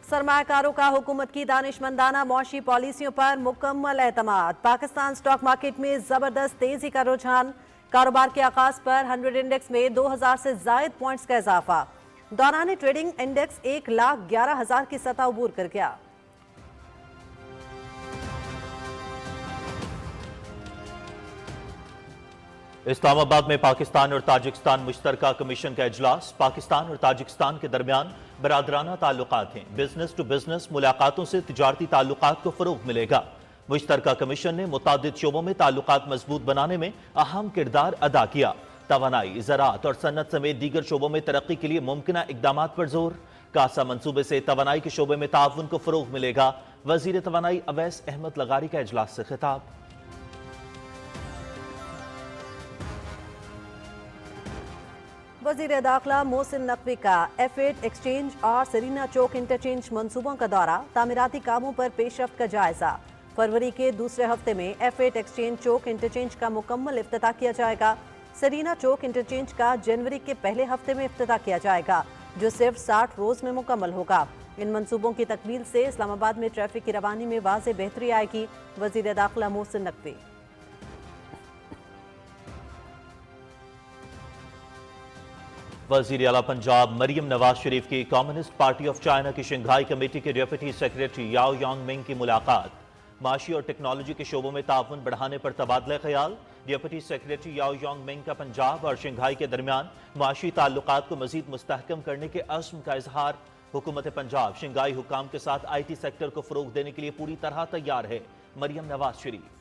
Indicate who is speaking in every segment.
Speaker 1: सरमायाकारों का हुकूमत की दानिशमंदाना मौशी पॉलिसियों पर मुकम्मल एतमाद। पाकिस्तान स्टॉक मार्केट में जबरदस्त तेजी का रुझान। कारोबार के आगाज पर 100 इंडेक्स में 2000 से जायद पॉइंट्स का इजाफा। दौरान ट्रेडिंग इंडेक्स 1,11,000 की सतह अबूर कर गया।
Speaker 2: इस्लामाबाद में पाकिस्तान और ताजिकिस्तान मुश्तरका कमीशन का इजलास। पाकिस्तान और ताजिकिस्तान के दरमियान बरादराना ताल्लुकात हैं। बिजनेस टू बिजनेस मुलाकातों से तिजारती ताल्लुकात को फरोग मिलेगा। मुश्तरका कमीशन ने मुतादिद शोबों में ताल्लुकात मजबूत बनाने में अहम किरदार अदा किया। तवानाई, ज़राअत और सन्नत समेत दीगर शोबों में तरक्की के लिए मुमकिना इकदामात पर जोर। कासा मंसूबे से तवानाई के शोबे में ताउन को फरोग मिलेगा। वजीर तवानाई अवैस अहमद लगारी का इजलास से खिताब।
Speaker 1: वजीर दाखिला मोहसिन नकवी का F8 एक्सचेंज और सरीना चौक इंटरचेंज मंसूबों का दौरा। तामीराती कामों पर पेशरफ्त का जायजा। फरवरी के दूसरे हफ्ते में F8 एक्सचेंज चौक इंटरचेंज का मुकम्मल इफ्तिताह किया जाएगा। सरीना चौक इंटरचेंज का जनवरी के पहले हफ्ते में इफ्तिताह किया जाएगा, जो सिर्फ 60 रोज में मुकम्मल होगा। इन मंसूबों की तकमील से इस्लामाबाद में ट्रैफिक की रवानी में वाज़ेह बेहतरी आएगी। वजीर दाखिला मोहसिन नकवी।
Speaker 2: वजीर आला पंजाब मरियम नवाज शरीफ की कम्युनिस्ट पार्टी ऑफ चाइना की शंघाई कमेटी के डिप्टी सेक्रेटरी याओ यांगमिंग की मुलाकात। माशी और टेक्नोलॉजी के शोबों में ताउन बढ़ाने पर तबादला ख्याल। डिप्टी सेक्रेटरी याओ यांगमिंग का पंजाब और शंघाई के दरमियान माशी ताल्लुकात को मजीद मुस्तहकम करने के अज़्म का इजहार। हुकूमत पंजाब शंघाई हुकाम के साथ IT सेक्टर को फरोग देने के लिए पूरी तरह तैयार है। मरियम नवाज शरीफ।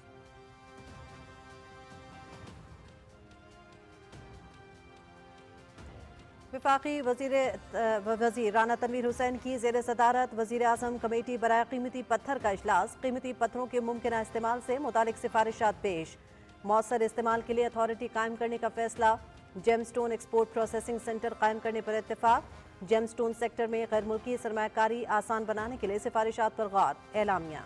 Speaker 1: वफाकी वजीर राना तनवीर हुसैन की ज़ेर सदारत वजीर आज़म कमेटी बराए कीमती पत्थर का इजलास। कीमती पत्थरों के मुमकिन इस्तेमाल से मुतालिक सिफारिशात पेश। मौसर इस्तेमाल के लिए अथॉरिटी कायम करने का फैसला। जेमस्टोन एक्सपोर्ट प्रोसेसिंग सेंटर कायम करने पर इत्तेफाक। जेमस्टोन सेक्टर में गैर मुल्की सरमायाकारी आसान बनाने के लिए सिफारिशात पर गौर। एलामिया।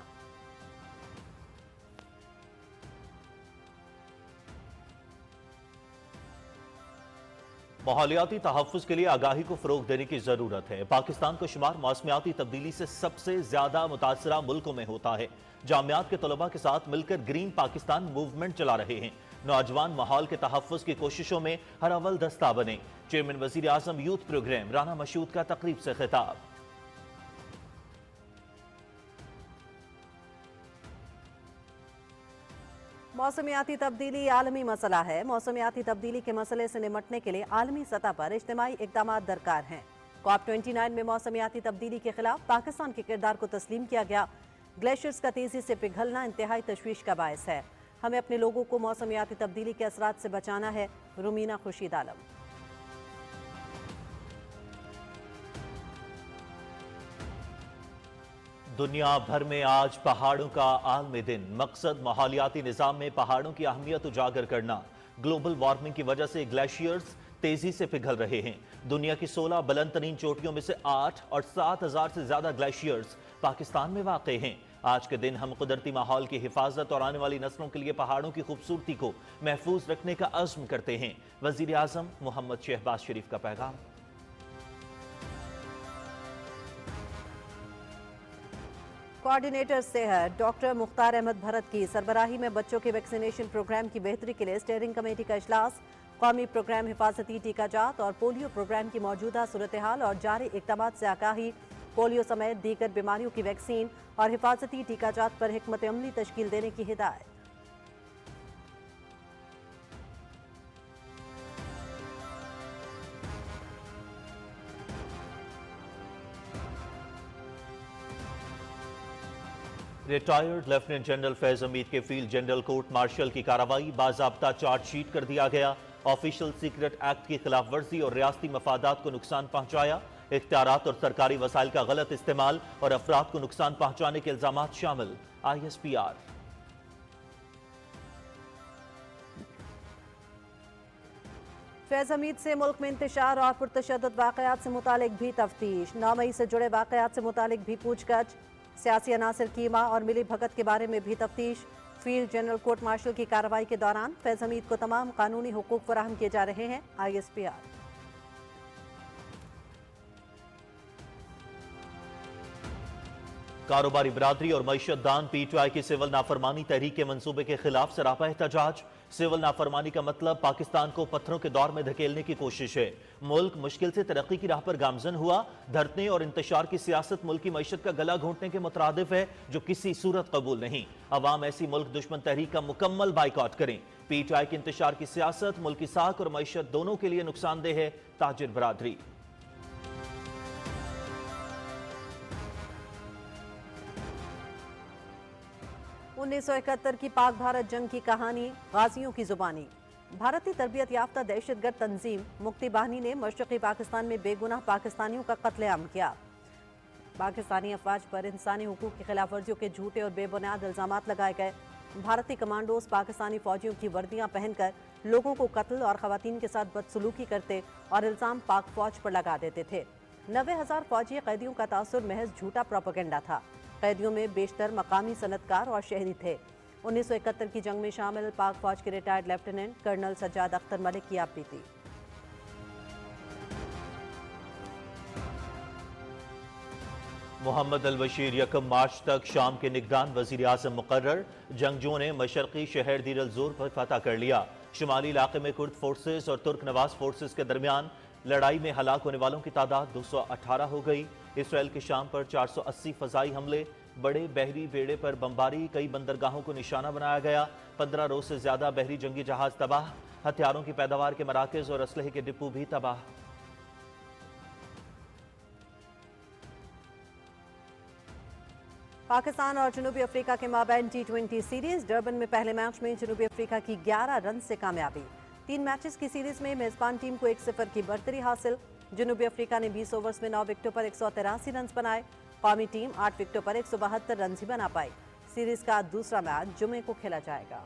Speaker 2: माहौलियाती तहफ़्फ़ुज़ के लिए आगाही को फ़रोग देने की ज़रूरत है। पाकिस्तान का शुमार मौसमियाती तब्दीली से सबसे ज़्यादा मुतासरा मुल्कों में होता है। जामियात के तलबा के साथ मिलकर ग्रीन पाकिस्तान मूवमेंट चला रहे हैं। नौजवान माहौल के तहफ़्फ़ुज़ की कोशिशों में हर अव्वल दस्ता बने। चेयरमैन वज़ीर आज़म यूथ प्रोग्राम राना मशहूद का तकरीब से खिताब।
Speaker 1: मौसमियाती तब्दीली आलमी मसला है। मौसमियाती तब्दीली के मसले से निमटने के लिए आलमी सतह पर इज्तिमाई इक़दामात दरकार हैं। COP29 में मौसमियाती तब्दीली के खिलाफ पाकिस्तान के किरदार को तस्लीम किया गया। ग्लेशियर्स का तेजी से पिघलना इंतहाई तशवीश का बायस है। हमें अपने लोगों को मौसमियाती तब्दीली के असरात से बचाना है। रुमीना खुर्शीद आलम।
Speaker 2: दुनिया भर में आज पहाड़ों का आलमी दिन। मकसद माहौलियाती निज़ाम में पहाड़ों की अहमियत उजागर करना। ग्लोबल वार्मिंग की वजह से ग्लेशियर्स तेजी से पिघल रहे हैं। दुनिया की 16 बुलंद तरीन चोटियों में से 8 और 7,000 से ज्यादा ग्लेशियर्स पाकिस्तान में वाक़ हैं। आज के दिन हम कुदरती माहौल की हिफाजत और आने वाली नस्लों के लिए पहाड़ों की खूबसूरती को महफूज रखने का अज़्म करते हैं। वज़ीर आज़म मोहम्मद शहबाज शरीफ का पैगाम।
Speaker 1: कोऑर्डिनेटर सेहत डॉक्टर मुख्तार अहमद भरत की सरबराही में बच्चों के वैक्सीनेशन प्रोग्राम की बेहतरी के लिए स्टीयरिंग कमेटी का इजलास। कौमी प्रोग्राम हिफाजती टीकाजात और पोलियो प्रोग्राम की मौजूदा सूरत हाल और जारी इक़दामात से आगाही। पोलियो समेत दीगर बीमारियों की वैक्सीन और हिफाजती टीकाजात पर हिकमत अमली तश्कील देने की हिदायत।
Speaker 2: Retired lieutenant general Faiz Hameed के फील्ड जनरल कोर्ट मार्शल की कार्रवाई। बाज़ाब्ता चार्जशीट कर दिया गया। ऑफिशियल सीक्रेट एक्ट की खिलाफ वर्जी और रियासती मफादात को नुकसान पहुंचाया। इख्तियारात और सरकारी वसाइल का गलत इस्तेमाल और अफराद को नुकसान पहुंचाने के इल्जामात शामिल। ISPR।
Speaker 1: फैज हमीद से मुल्क में इंतशार और पुरतशद्दुद वाक़यात से मुतालिक भी तफ्तीश। 9 मई से जुड़े वाक़यात से मुतालिक भी पूछगछ। सियासी अनासर कीमा और मिली भगत के बारे में भी तफ्तीश। फील्ड जनरल कोर्ट मार्शल की कार्रवाई के दौरान फैज हमीद को तमाम कानूनी हुकूक फराहम किए जा रहे हैं। ISPR।
Speaker 2: कारोबारी बरादरी और मईशतदान PTI की सिविल नाफरमानी तहरीक के मंसूबे के खिलाफ सरापा एहतजाज। सिविल नाफरमानी का मतलब पाकिस्तान को पत्थरों के दौर में धकेलने की कोशिश है। मुल्क मुश्किल से तरक्की की राह पर गामजन हुआ। धरतने और इंतशार की सियासत मुल्क की मईशत का गला घोंटने के मुतरादिफ है, जो किसी सूरत कबूल नहीं। अवाम ऐसी मुल्क दुश्मन तहरीक का मुकम्मल बाइकआउट करें। PTI की इंतशार की सियासत मुल्क की साख और मईशत दोनों के लिए नुकसानदेह है। ताजिर बरादरी।
Speaker 1: उन्नीस सौ 71 की पाक भारत जंग की कहानी गाजियों की जुबानी। भारतीय तरबियत याफ्ता दहशतगर्द तंजीम मुक्ति बाहिनी ने मशरक़ी पाकिस्तान में बेगुनाह पाकिस्तानियों का कत्लेआम किया। पाकिस्तानी अफवाज पर इंसानी हुकूक की खिलाफ वर्जियों के झूठे और बेबुनियाद इल्जामात लगाए गए। भारतीय कमांडोज पाकिस्तानी फौजियों की वर्दियां पहनकर लोगों को कत्ल और खवातीन के साथ बदसलूकी करते और इल्जाम पाक फौज पर लगा देते थे। 90,000 फौजी कैदियों का तासुर महज झूठा प्रोपेगेंडा था। कैदियों में बेशतर मकामी सनतकार और शहरी थे। 1971 की जंग में शामिल पाक फौज के retired lieutenant colonel Sajjad Akhtar Malik की आपबीती।
Speaker 2: मोहम्मद अल बशीर 1 मार्च तक शाम के निगरान वजीर आज़म मुकर्रर। जंगजुओं ने मशरकी शहर दीर अल ज़ोर पर फतह कर लिया। शुमाली इलाके में कुर्द फोर्सेस और तुर्क नवाज फोर्सेस के दरमियान लड़ाई में हलाक होने वालों की तादाद 218 हो गई। इसराइल के शाम पर 480 फजाई हमले, बड़े बहरी बेड़े पर बमबारी, कई बंदरगाहों को निशाना बनाया गया। 15 रोज से ज्यादा बहरी जंगी जहाज तबाह। हथियारों की पैदावार के मराकज और असलहे के डिपो भी तबाह।
Speaker 1: पाकिस्तान और जनूबी अफ्रीका के माबैन T20 सीरीज। डरबन में पहले मैच में जनूबी अफ्रीका की 11 रन से कामयाबी। 3 मैचेस की सीरीज में मेजबान टीम को 1-0 की बढ़तरी हासिल। जनूबी अफ्रीका ने 20 ओवर्स में 9 विकेटों पर 183 रन बनाए। कौमी टीम 8 विकेटों पर 172 रन ही बना पाई। सीरीज का दूसरा मैच जुमे को खेला जाएगा।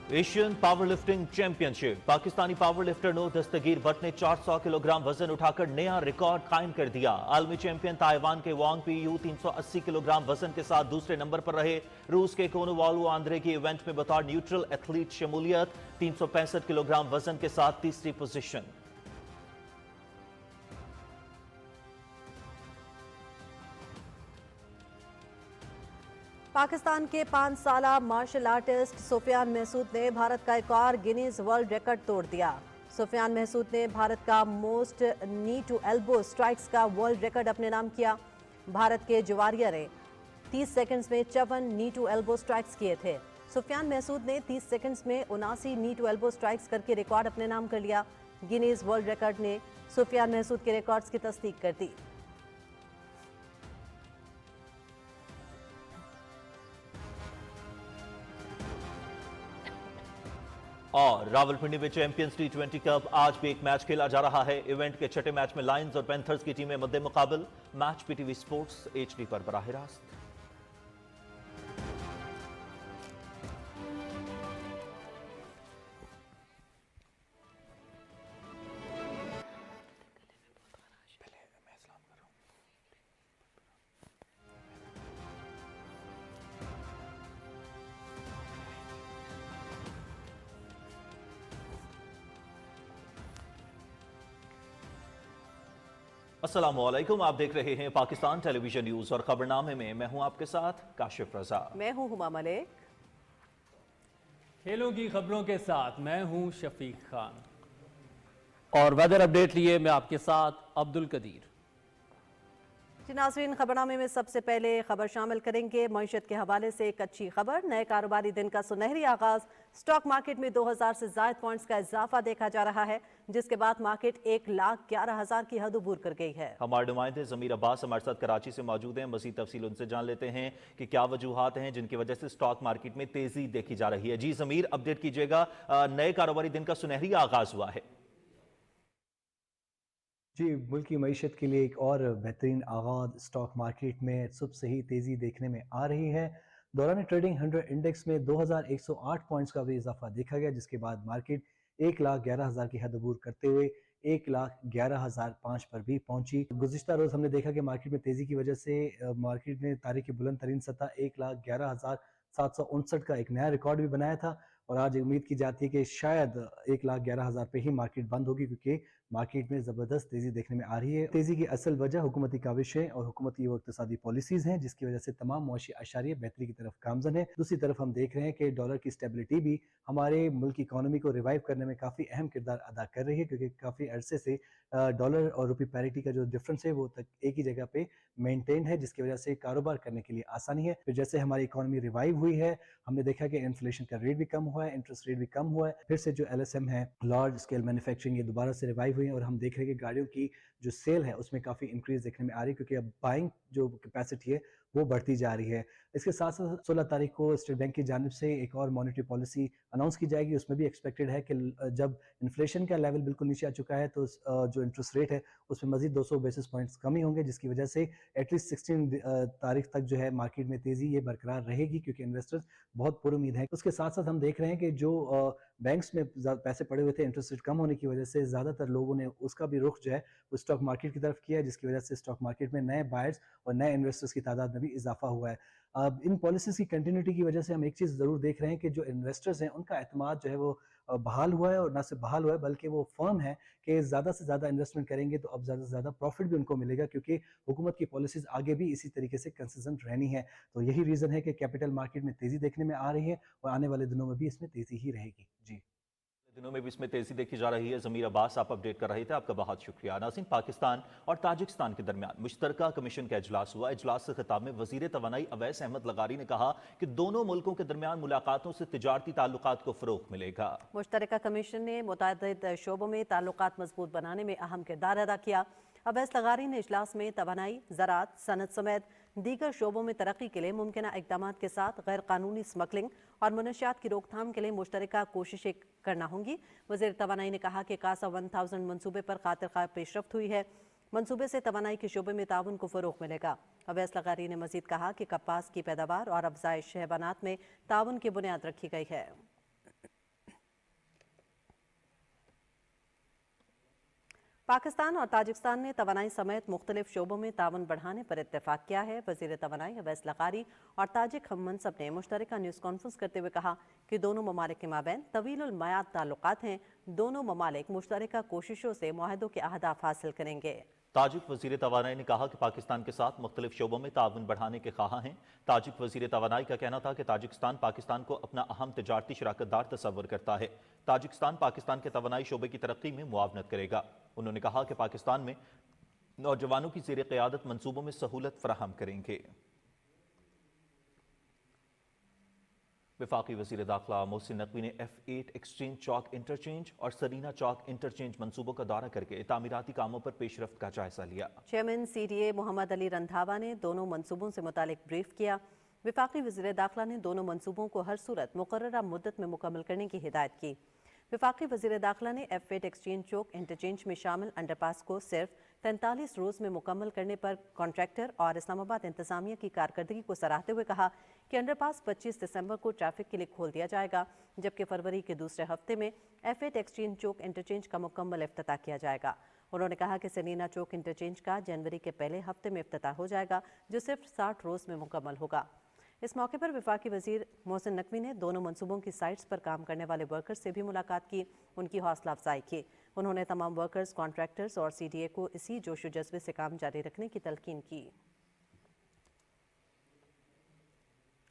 Speaker 2: Asian powerlifting championship. Pakistani powerlifter Noh Dastgir Butt ने 400 किलोग्राम वजन उठाकर नया रिकॉर्ड कायम कर दिया। आलमी चैंपियन ताइवान के वांग पीयू 380 किलोग्राम वजन के साथ दूसरे नंबर पर रहे। रूस के कोनोवालू आंद्रे की इवेंट में बतौर न्यूट्रल एथलीट शमूलियत। 365 किलोग्राम वजन के साथ तीसरी पोजीशन।
Speaker 1: पाकिस्तान के 5 साला मार्शल आर्टिस्ट सुफियान महसूद ने भारत का एक और गिनीज वर्ल्ड रिकॉर्ड तोड़ दिया। सुफियान महसूद ने भारत का most knee to elbow strikes का वर्ल्ड रिकॉर्ड अपने नाम किया। भारत के जवारिया ने 30 सेकंड्स में 54 नी टू एल्बो स्ट्राइक्स किए थे। सुफियान महसूद ने 30 सेकंड्स में 79 नी टू एल्बो स्ट्राइक्स करके रिकॉर्ड अपने नाम कर लिया। गिनीज वर्ल्ड रिकॉर्ड ने सुफियान महसूद के रिकॉर्ड्स की तस्दीक कर दी।
Speaker 2: और रावलपिंडी में चैंपियंस T20 कप। आज भी एक मैच खेला जा रहा है। इवेंट के छठे मैच में लायंस और पैंथर्स की टीमें मद्दे मुकाबल। मैच PTV स्पोर्ट्स HD पर बराह रास्त। अस्सलामुअलैकुम, आप देख रहे हैं पाकिस्तान टेलीविजन न्यूज और खबरनामे में मैं हूं आपके साथ काशिफ रजा।
Speaker 1: मैं हूं हुमा मलिक।
Speaker 3: खेलों की खबरों के साथ मैं हूं शफीक खान और वेदर अपडेट लिए मैं आपके साथ अब्दुल कदीर।
Speaker 1: जी नाज़रीन, खबरनामे में सबसे पहले खबर शामिल करेंगे मईशत के हवाले से एक अच्छी खबर। नए कारोबारी दिन का सुनहरी आगाज। स्टॉक मार्केट में 2000 से ज़ायद पॉइंट्स का इजाफा देखा जा रहा है, जिसके बाद मार्केट 1,11,000 की हद अबूर कर गई है।
Speaker 2: हमारे नुमाइंदे ज़मीर अब्बास हमारे साथ कराची से मौजूद हैं। मज़ीद तफसील उनसे जान लेते हैं कि क्या वजूहात हैं जिनकी वजह से स्टॉक मार्केट में तेजी देखी जा रही है। जी ज़मीर, अपडेट कीजिएगा। नए कारोबारी दिन का सुनहरी आगाज हुआ है।
Speaker 4: जी, मुल्क की मईशत के लिए एक और बेहतरीन आगाज़ स्टॉक मार्केट में सुबह से ही तेज़ी देखने में आ रही है। दौरान ट्रेडिंग 100 इंडेक्स में 2108 पॉइंट्स का भी इजाफा देखा गया, जिसके बाद मार्केट 1,11,000 की हद अबूर करते हुए 1,11,005 पर भी पहुंची। गुज़िश्ता रोज़ हमने देखा कि मार्केट में तेज़ी की वजह से मार्केट ने तारीख की बुलंद तरीन सतह 1,11,759 का एक नया रिकॉर्ड भी बनाया था और आज उम्मीद की जाती है कि शायद 1,11,000 पे ही मार्केट बंद होगी, क्योंकि मार्केट में ज़बरदस्त तेज़ी देखने में आ रही है। तेज़ी की असल वजह हुकूमती काविशें और हुकूमती वो इक़्तिसादी पॉलिसीज़ हैं, जिसकी वजह से तमाम मुआशी अशारिये बेहतरी की तरफ गामज़न है। दूसरी तरफ हम देख रहे हैं कि डॉलर की स्टेबिलिटी भी हमारे मुल्क की इकॉनमी को रिवाइव करने में काफ़ी अहम किरदार अदा कर रही है, क्योंकि काफ़ी अरसे से डॉलर और रुपये पैरिटी का जो डिफरेंस है वो तक एक ही जगह पे मेंटेन है, जिसकी वजह से कारोबार करने के लिए आसानी है। फिर जैसे हमारी इकॉनमी रिवाइव हुई है, हमने देखा कि इन्फ्लेशन का रेट भी कम हुआ है, इंटरेस्ट रेट भी कम हुआ है। फिर से जो LSM है, लार्ज स्केल मैन्युफैक्चरिंग, ये दोबारा से रिवाइव हुई है और हम देख रहे हैं कि गाड़ियों की जो सेल है उसमें काफ़ी इंक्रीज देखने में आ रही है, क्योंकि अब बाइंग जो कैपेसिटी है वो बढ़ती जा रही है। इसके साथ साथ 16 तारीख को स्टेट बैंक की जानिब से एक और मॉनेटरी पॉलिसी अनाउंस की जाएगी। उसमें भी एक्सपेक्टेड है कि जब इन्फ्लेशन का लेवल बिल्कुल नीचे आ चुका है तो जो इंटरेस्ट रेट है उसमें मजीद 200 बेसिस पॉइंट्स कमी होंगे, जिसकी वजह से एटलीस्ट 16 तारीख तक जो है मार्केट में तेज़ी ये बरकरार रहेगी, क्योंकि इन्वेस्टर्स बहुत पुरुमीद हैं। उसके साथ साथ हम देख रहे हैं कि जो बैंक्स में पैसे पड़े हुए थे इंटरेस्ट रेट कम होने की वजह से, ज़्यादातर लोगों ने उसका भी रुख जो है वो स्टॉक मार्केट की तरफ किया है, जिसकी वजह से स्टॉक मार्केट में नए बायर्स और नए इन्वेस्टर्स की तादाद में भी इजाफा हुआ है। अब इन पॉलिसीज़ की कंटिन्यूटी की वजह से हम एक चीज़ ज़रूर देख रहे हैं कि जो इन्वेस्टर्स हैं उनका एतमाद जो है वो बहाल हुआ है, और ना सिर्फ बहाल हुआ है बल्कि वो फर्म है कि ज़्यादा से ज़्यादा इन्वेस्टमेंट करेंगे तो अब ज़्यादा से ज़्यादा प्रॉफिट भी उनको मिलेगा, क्योंकि हुकूमत की पॉलिसीज़ आगे भी इसी तरीके से कंसिस्टेंट रहनी है। तो यही रीज़न है कि कैपिटल मार्केट में तेज़ी देखने में आ रही है और आने वाले दिनों में भी इसमें तेज़ी ही रहेगी। जी,
Speaker 2: दिनों में भी इसमें तेजी देखी जा रही है। ज़मीर अब्बास आप अपडेट कर रहे थे, आपका बहुत शुक्रिया। नाज़रीन, पाकिस्तान और ताजिकिस्तान के दरमियान मुश्तरका कमीशन का इजलास हुआ। इजलास से खिताब में वज़ीर तवानाई अवैस अहमद लगारी ने कहा कि दोनों मुल्कों के दरमियान मुलाकातों से तिजारती ताल्लुकात को फ़रोग़ मिलेगा।
Speaker 1: मुश्तरका कमीशन ने मुतअद्दिद शोबों में ताल्लुकात मजबूत बनाने में अहम किरदार अदा किया। अवैस लगारी ने इजलास में तवानाई, ज़राअत, सनत समेत दीगर शोबों में तरक्की के लिए मुमकिन इकदाम के साथ गैर कानूनी स्मगलिंग और मनशियात की रोकथाम के लिए मुश्तरका कोशिशें करना होंगी। वज़ीर तवानाई ने कहा कि कासा 1000 मनसूबे पर खातिर खा पेशरफ्त हुई है। मनसूबे से तवानाई के शोबे में ताउन को फ़रोग़ मिलेगा। अवैस लगारी ने मज़ीद कहा कि कपास की पैदावार और अफजाइश हैवानात में ताउन की बुनियाद रखी गई है। पाकिस्तान और ताजिकिस्तान ने तवानाई समेत मुख्तलिफ शोबों में ताउन बढ़ाने पर इत्तेफाक किया है। वज़ीर तवानाई अवैस लगारी और ताजिक हम मनसब ने मुश्तरका न्यूज़ कॉन्फ्रेंस करते हुए कहा कि दोनों ममालिक के माबैन तवील मयाद ताल्लुकात हैं। दोनों ममालिक मुश्तरका कोशिशों से मुआहदों के अहदाफ हासिल करेंगे।
Speaker 2: ताजिक वज़ीर तवानाई ने कहा कि पाकिस्तान के साथ मुख्तलिफ शोबों में ताउन बढ़ाने के ख्वाह हैं। ताजिक वज़ीर तवानाई का कहना था कि ताजिकिस्तान पाकिस्तान को अपना अहम तिजारती शराकतदार तस्वर करता है। ताजिकिस्तान पाकिस्तान के तवानाई शोबे की तरक्की में मुआवनत करेगा। उन्होंने कहा कि पाकिस्तान में नौजवानों की ज़ेर क़यादत मनसूबों में सहूलत फराहम करेंगे। वफाकी वज़ीर दाखिला मोहसिन नकवी ने F8 एक्सचेंज चौक इंटरचेंज और सरीना चौक इंटरचेंज मनसूबों का दौरा करके तामीराती कामों पर पेशरफ्त का जायजा लिया।
Speaker 1: चेयरमैन CDA मोहम्मद अली रंधावा ने दोनों मनसूबों से मुतालिक ब्रीफ किया। वफाकी वज़ीर दाखिला ने दोनों मनसूबों को हर सूरत मुकर्ररा मुद्दत में मुकम्मल करने की हिदायत की। वफाकी वज़ीर दाखिला ने F8 एक्सचेंज चौक इंटरचेंज में शामिल अंडरपास को सिर्फ 43 रोज़ में मुकम्मल करने पर कॉन्ट्रैक्टर और इस्लामाबाद इंतजामिया की कारकर्दगी को सराहते हुए कहा कि अंडरपास 25 दिसंबर को ट्रैफिक के लिए खोल दिया जाएगा, जबकि फरवरी के दूसरे हफ्ते में F8 एक्सचेंज चौक इंटरचेंज का मुकम्मल इफ्तिताह किया जाएगा। उन्होंने कहा कि सरीना चौक इंटरचेंज का जनवरी के पहले हफ्ते में इफ्तिताह हो जाएगा, जो सिर्फ 60 रोज़ में मुकम्मल होगा। इस मौके पर वफाकी वज़ीर मोहसिन नकवी ने दोनों मनसूबों की साइट्स पर काम करने वाले वर्कर्स से भी मुलाकात की, उनकी हौसला अफजाई की। उन्होंने तमाम वर्कर्स, कॉन्ट्रैक्टर्स और CDA को इसी जोश व जज्बे से काम जारी रखने की तलकीन की।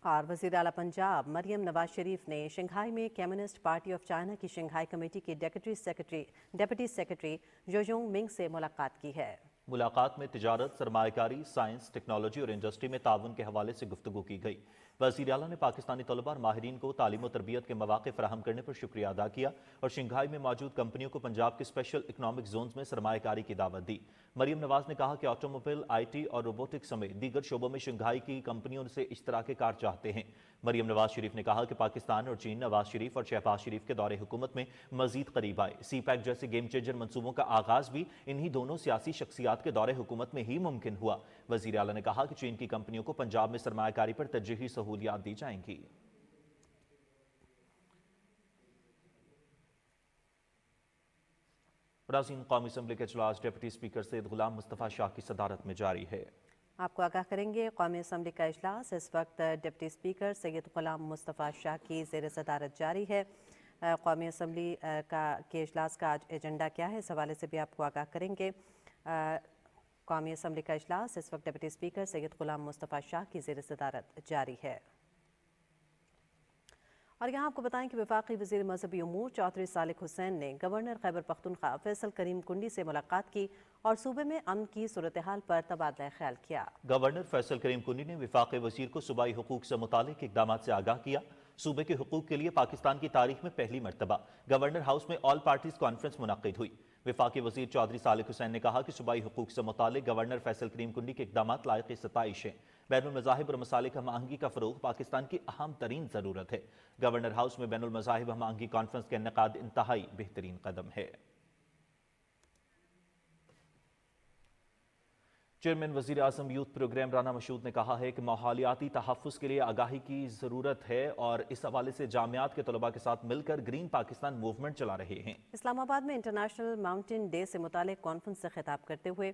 Speaker 1: और वज़ीर आला पंजाब मरियम नवाज शरीफ ने शंघाई में कम्युनिस्ट पार्टी ऑफ चाइना की शंघाई कमेटी के डेप्यूटी सेक्रेटरी जोजोंग मिंग से मुलाकात की है।
Speaker 2: मुलाकात में तिजारत, सरमायाकारी, साइंस, टेक्नोलॉजी और इंडस्ट्री में ताउन के हवाले से गुफ्तगू की गई। वज़ीर आला ने पाकिस्तानी तलबा और माहिरीन को तालीम और तरबियत के मौक़े फराहम करने पर शुक्रिया अदा किया और शंघाई में मौजूद कंपनियों को पंजाब के स्पेशल इकनॉमिक जोन्स में सरमायाकारी की दावत दी। मरियम नवाज ने कहा कि ऑटोमोबाइल, IT और रोबोटिक्स समेत दीगर शोबों में शंघाई की कंपनियों से इश्तराक कार चाहते हैं। मरियम नवाज शरीफ ने कहा कि पाकिस्तान और चीन नवाज शरीफ और शहबाज शरीफ के दौरे हुकूमत में मजीद करीब आए। CPEC जैसे गेम चेंजर मनसूबों का आगाज भी इन्हीं दोनों सियासी शख्सियात के दौरे हुकूमत में ही मुमकिन हुआ। वज़ीर आला ने कहा कि चीन की कंपनियों को पंजाब में सरमायाकारी पर तरजीही सहूलियात दी जाएंगी। ब्राज़ील कौमी असम्बली के इजलास डिप्टी स्पीकर सैयद गुलाम मुस्तफ़ा शाह की सदारत में जारी है।
Speaker 1: आपको आगाह करेंगे, कौमी असम्बली का इजलास इस वक्त डिप्टी स्पीकर सैयद गुलाम मुस्तफ़ा शाह की ज़ेर सदारत जारी है। قومی اسمبلی کے اجلاس کا آج ایجنڈا کیا ہے، اس حوالے سے بھی آپ کو آگاہ کریں گے۔ قومی اسمبلی کا اجلاس اس وقت ڈپٹی اسپیکر سید غلام مصطفیٰ شاہ کی زیر صدارت جاری ہے۔ اور یہاں آپ کو بتائیں کہ وفاقی وزیر مذہبی امور چودھری صالح حسین نے گورنر خیبر پختونخوا فیصل کریم کنڈی سے ملاقات کی اور صوبے میں امن کی صورتحال پر تبادلہ خیال کیا۔
Speaker 2: گورنر فیصل کریم کنڈی نے وفاقی وزیر کو صوبائی حقوق سے متعلق اقدامات سے آگاہ کیا۔ صوبے کے حقوق کے لیے پاکستان کی تاریخ میں پہلی مرتبہ گورنر ہاؤس میں آل پارٹیز کانفرنس منعقد ہوئی۔ وفاقی وزیر چودھری صالح حسین نے کہا کہ صوبائی حقوق سے متعلق گورنر فیصل کریم کنڈی کے اقدامات لائق ستائش ہیں۔ بین المذاہب اور مسالک ہم آہنگی کا فروغ پاکستان کی اہم ترین ضرورت ہے۔ گورنر ہاؤس میں بین المذاہب ہم آہنگی کانفرنس کا انعقاد انتہائی بہترین قدم ہے۔ چیئرمین وزیر اعظم یوتھ پروگرام رانا مشہود نے کہا ہے کہ ماحولیاتی تحفظ کے لیے آگاہی کی ضرورت ہے اور اس حوالے سے جامعات کے طلباء کے ساتھ مل کر گرین پاکستان موومنٹ چلا رہے ہیں۔
Speaker 1: اسلام آباد میں انٹرنیشنل ماؤنٹین ڈے سے متعلق کانفرنس سے خطاب کرتے ہوئے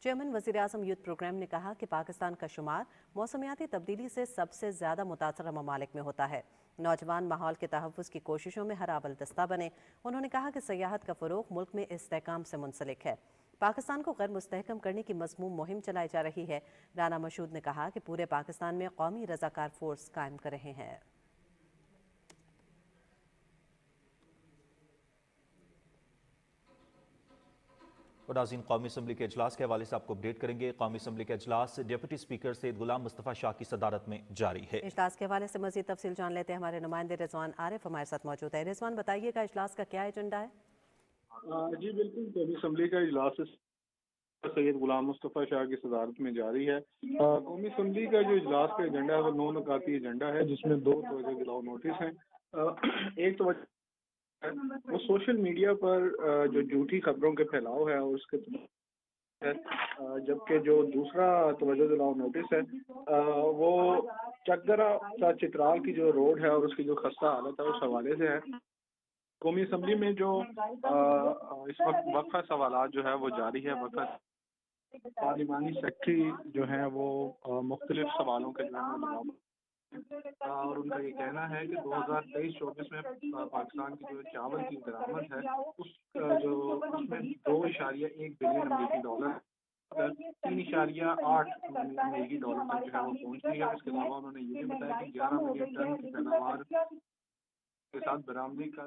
Speaker 1: چیئرمین وزیر اعظم یوتھ پروگرام نے کہا کہ پاکستان کا شمار موسمیاتی تبدیلی سے سب سے زیادہ متاثرہ ممالک میں ہوتا ہے۔ نوجوان ماحول کے تحفظ کی کوششوں میں ہر اول دستہ بنے۔ انہوں نے کہا کہ سیاحت کا فروغ ملک میں استحکام سے منسلک ہے۔ پاکستان کو غیر مستحکم کرنے کی مضموم مہم چلائی جا رہی ہے۔ رانا مشہود نے کہا کہ پورے پاکستان میں قومی رضاکار فورس قائم کر رہے ہیں۔
Speaker 2: اور ناظرین، قومی اسمبلی کے اجلاس کے حوالے سے آپ کو اپڈیٹ کریں گے۔ قومی اسمبلی کا اجلاس ڈپٹی اسپیکر سید غلام مصطفیٰ شاہ کی صدارت میں جاری ہے۔
Speaker 1: اجلاس کے حوالے سے مزید تفصیل جان لیتے ہیں، ہمارے نمائندے رضوان عارف ہمارے ساتھ موجود ہے۔ رضوان، بتائیے گا اجلاس کا کیا ایجنڈا ہے؟
Speaker 5: جی بالکل، قومی اسمبلی کا اجلاس سید غلام مصطفیٰ شاہ کی صدارت میں جاری ہے۔ قومی اسمبلی کا جو اجلاس کا ایجنڈا ہے وہ 9 نکاتی ایجنڈا ہے، جس میں 2 توجہ دلاؤ نوٹس ہیں۔ ایک توجہ وہ سوشل میڈیا پر جو جھوٹی خبروں کے پھیلاؤ ہے اور اس کے جبکہ جو دوسرا توجہ دلاؤ نوٹس ہے وہ چکدرا چترال کی جو روڈ ہے اور اس کی جو خستہ حالت ہے اس حوالے سے ہے۔ قومی اسمبلی میں جو اس وقت وقفہ سوالات جو ہے وہ جاری ہے۔ وقفہ پارلیمانی سیکرٹری جو ہیں وہ مختلف سوالوں کے جواب اور ان کا یہ کہنا ہے کہ 2023-24 میں پاکستان کی جو چاول کی درآمد ہے اس میں 2.1 بلین امریکی ڈالر 3.8 امریکی ڈالر تک جو ہے وہ پہنچ گئی ہے۔ اس کے علاوہ انہوں نے یہ بھی بتایا کہ 11 ملین ٹن کی پیداوار کے ساتھ برآمدی کا۔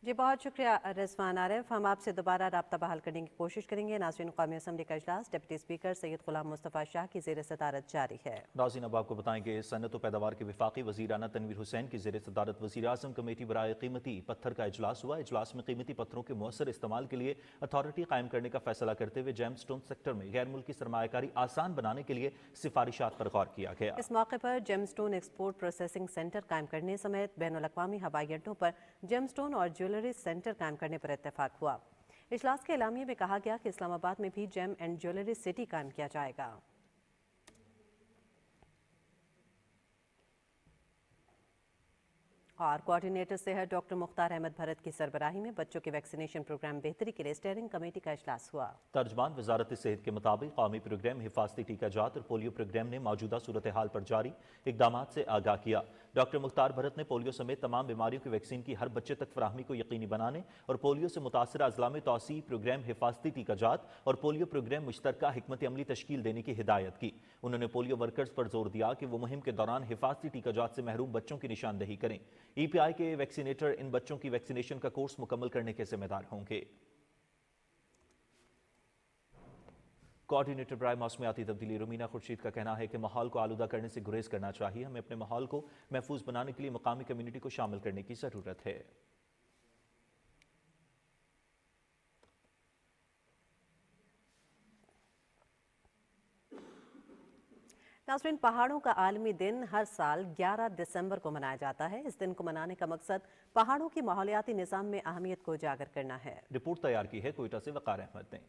Speaker 1: جی بہت شکریہ رضوان عارف، ہم آپ سے دوبارہ رابطہ بحال کرنے کی کوشش کریں گے۔ ناظرین، قومی اسمبلی کا اجلاس ڈپٹی اسپیکر سید غلام مصطفیٰ شاہ کی زیر صدارت جاری ہے۔
Speaker 2: ناظرین، اب آپ کو بتائیں کہ صنعت و پیداوار کے وفاقی وزیرانہ تنویر حسین کی زیر صدارت وزیر اعظم کمیٹی برائے قیمتی پتھر کا اجلاس ہوا۔ اجلاس میں قیمتی پتھروں کے مؤثر استعمال کے لیے اتھارٹی قائم کرنے کا فیصلہ کرتے ہوئے جیم سٹون سیکٹر میں غیر ملکی سرمایہ کاری آسان بنانے کے لیے سفارشات پر غور کیا گیا۔
Speaker 1: اس موقع پر جیم سٹون ایکسپورٹ پروسیسنگ سینٹر قائم کرنے سمیت بین الاقوامی ہوائی اڈوں پر جیم سٹون اور جیولری سینٹر قائم کرنے پر اتفاق ہوا۔ اجلاس کے اعلامیے میں کہا گیا کہ اسلام آباد میں بھی جیم اینڈ جیولری سٹی قائم کیا جائے گا۔ اور کوارڈینیٹر صحت ڈاکٹر مختار احمد بھرت کی سربراہی میں بچوں کے ویکسینیشن پروگرام بہتری کے لیے اسٹیئرنگ کمیٹی کا اجلاس ہوا۔
Speaker 2: ترجمان وزارت صحت کے مطابق قومی پروگرام حفاظتی ٹیکہ جات اور پولیو پروگرام نے موجودہ صورتحال پر جاری اقدامات سے آگاہ کیا۔ ڈاکٹر مختار بھرت نے پولیو سمیت تمام بیماریوں کی ویکسین کی ہر بچے تک فراہمی کو یقینی بنانے اور پولیو سے متاثرہ اضلاع میں توسیع پروگرام حفاظتی ٹیکہ جات اور پولیو پروگرام مشترکہ حکمت عملی تشکیل دینے کی ہدایت کی۔ انہوں نے پولیو ورکرز پر زور دیا کہ وہ مہم کے دوران حفاظتی ٹیکہ جات سے محروم بچوں کی نشاندہی کریں۔ ای پی آئی کے ویکسینیٹر ان بچوں کی ویکسینیشن کا کورس مکمل کرنے کے ذمہ دار ہوں گے۔ کوارڈینیٹر برائے موسمیاتی تبدیلی رومینہ خورشید کا کہنا ہے کہ ماحول کو آلودہ کرنے سے گریز کرنا چاہیے۔ ہمیں اپنے ماحول کو محفوظ بنانے کے لیے مقامی کمیونٹی کو شامل کرنے کی ضرورت ہے۔
Speaker 1: ناظرین، پہاڑوں کا عالمی دن ہر سال 11 دسمبر کو منایا جاتا ہے۔ اس دن کو منانے کا مقصد پہاڑوں کی ماحولیاتی نظام میں اہمیت کو اجاگر کرنا ہے۔
Speaker 2: رپورٹ تیار کی ہے کوئٹہ سے وقار احمد نے۔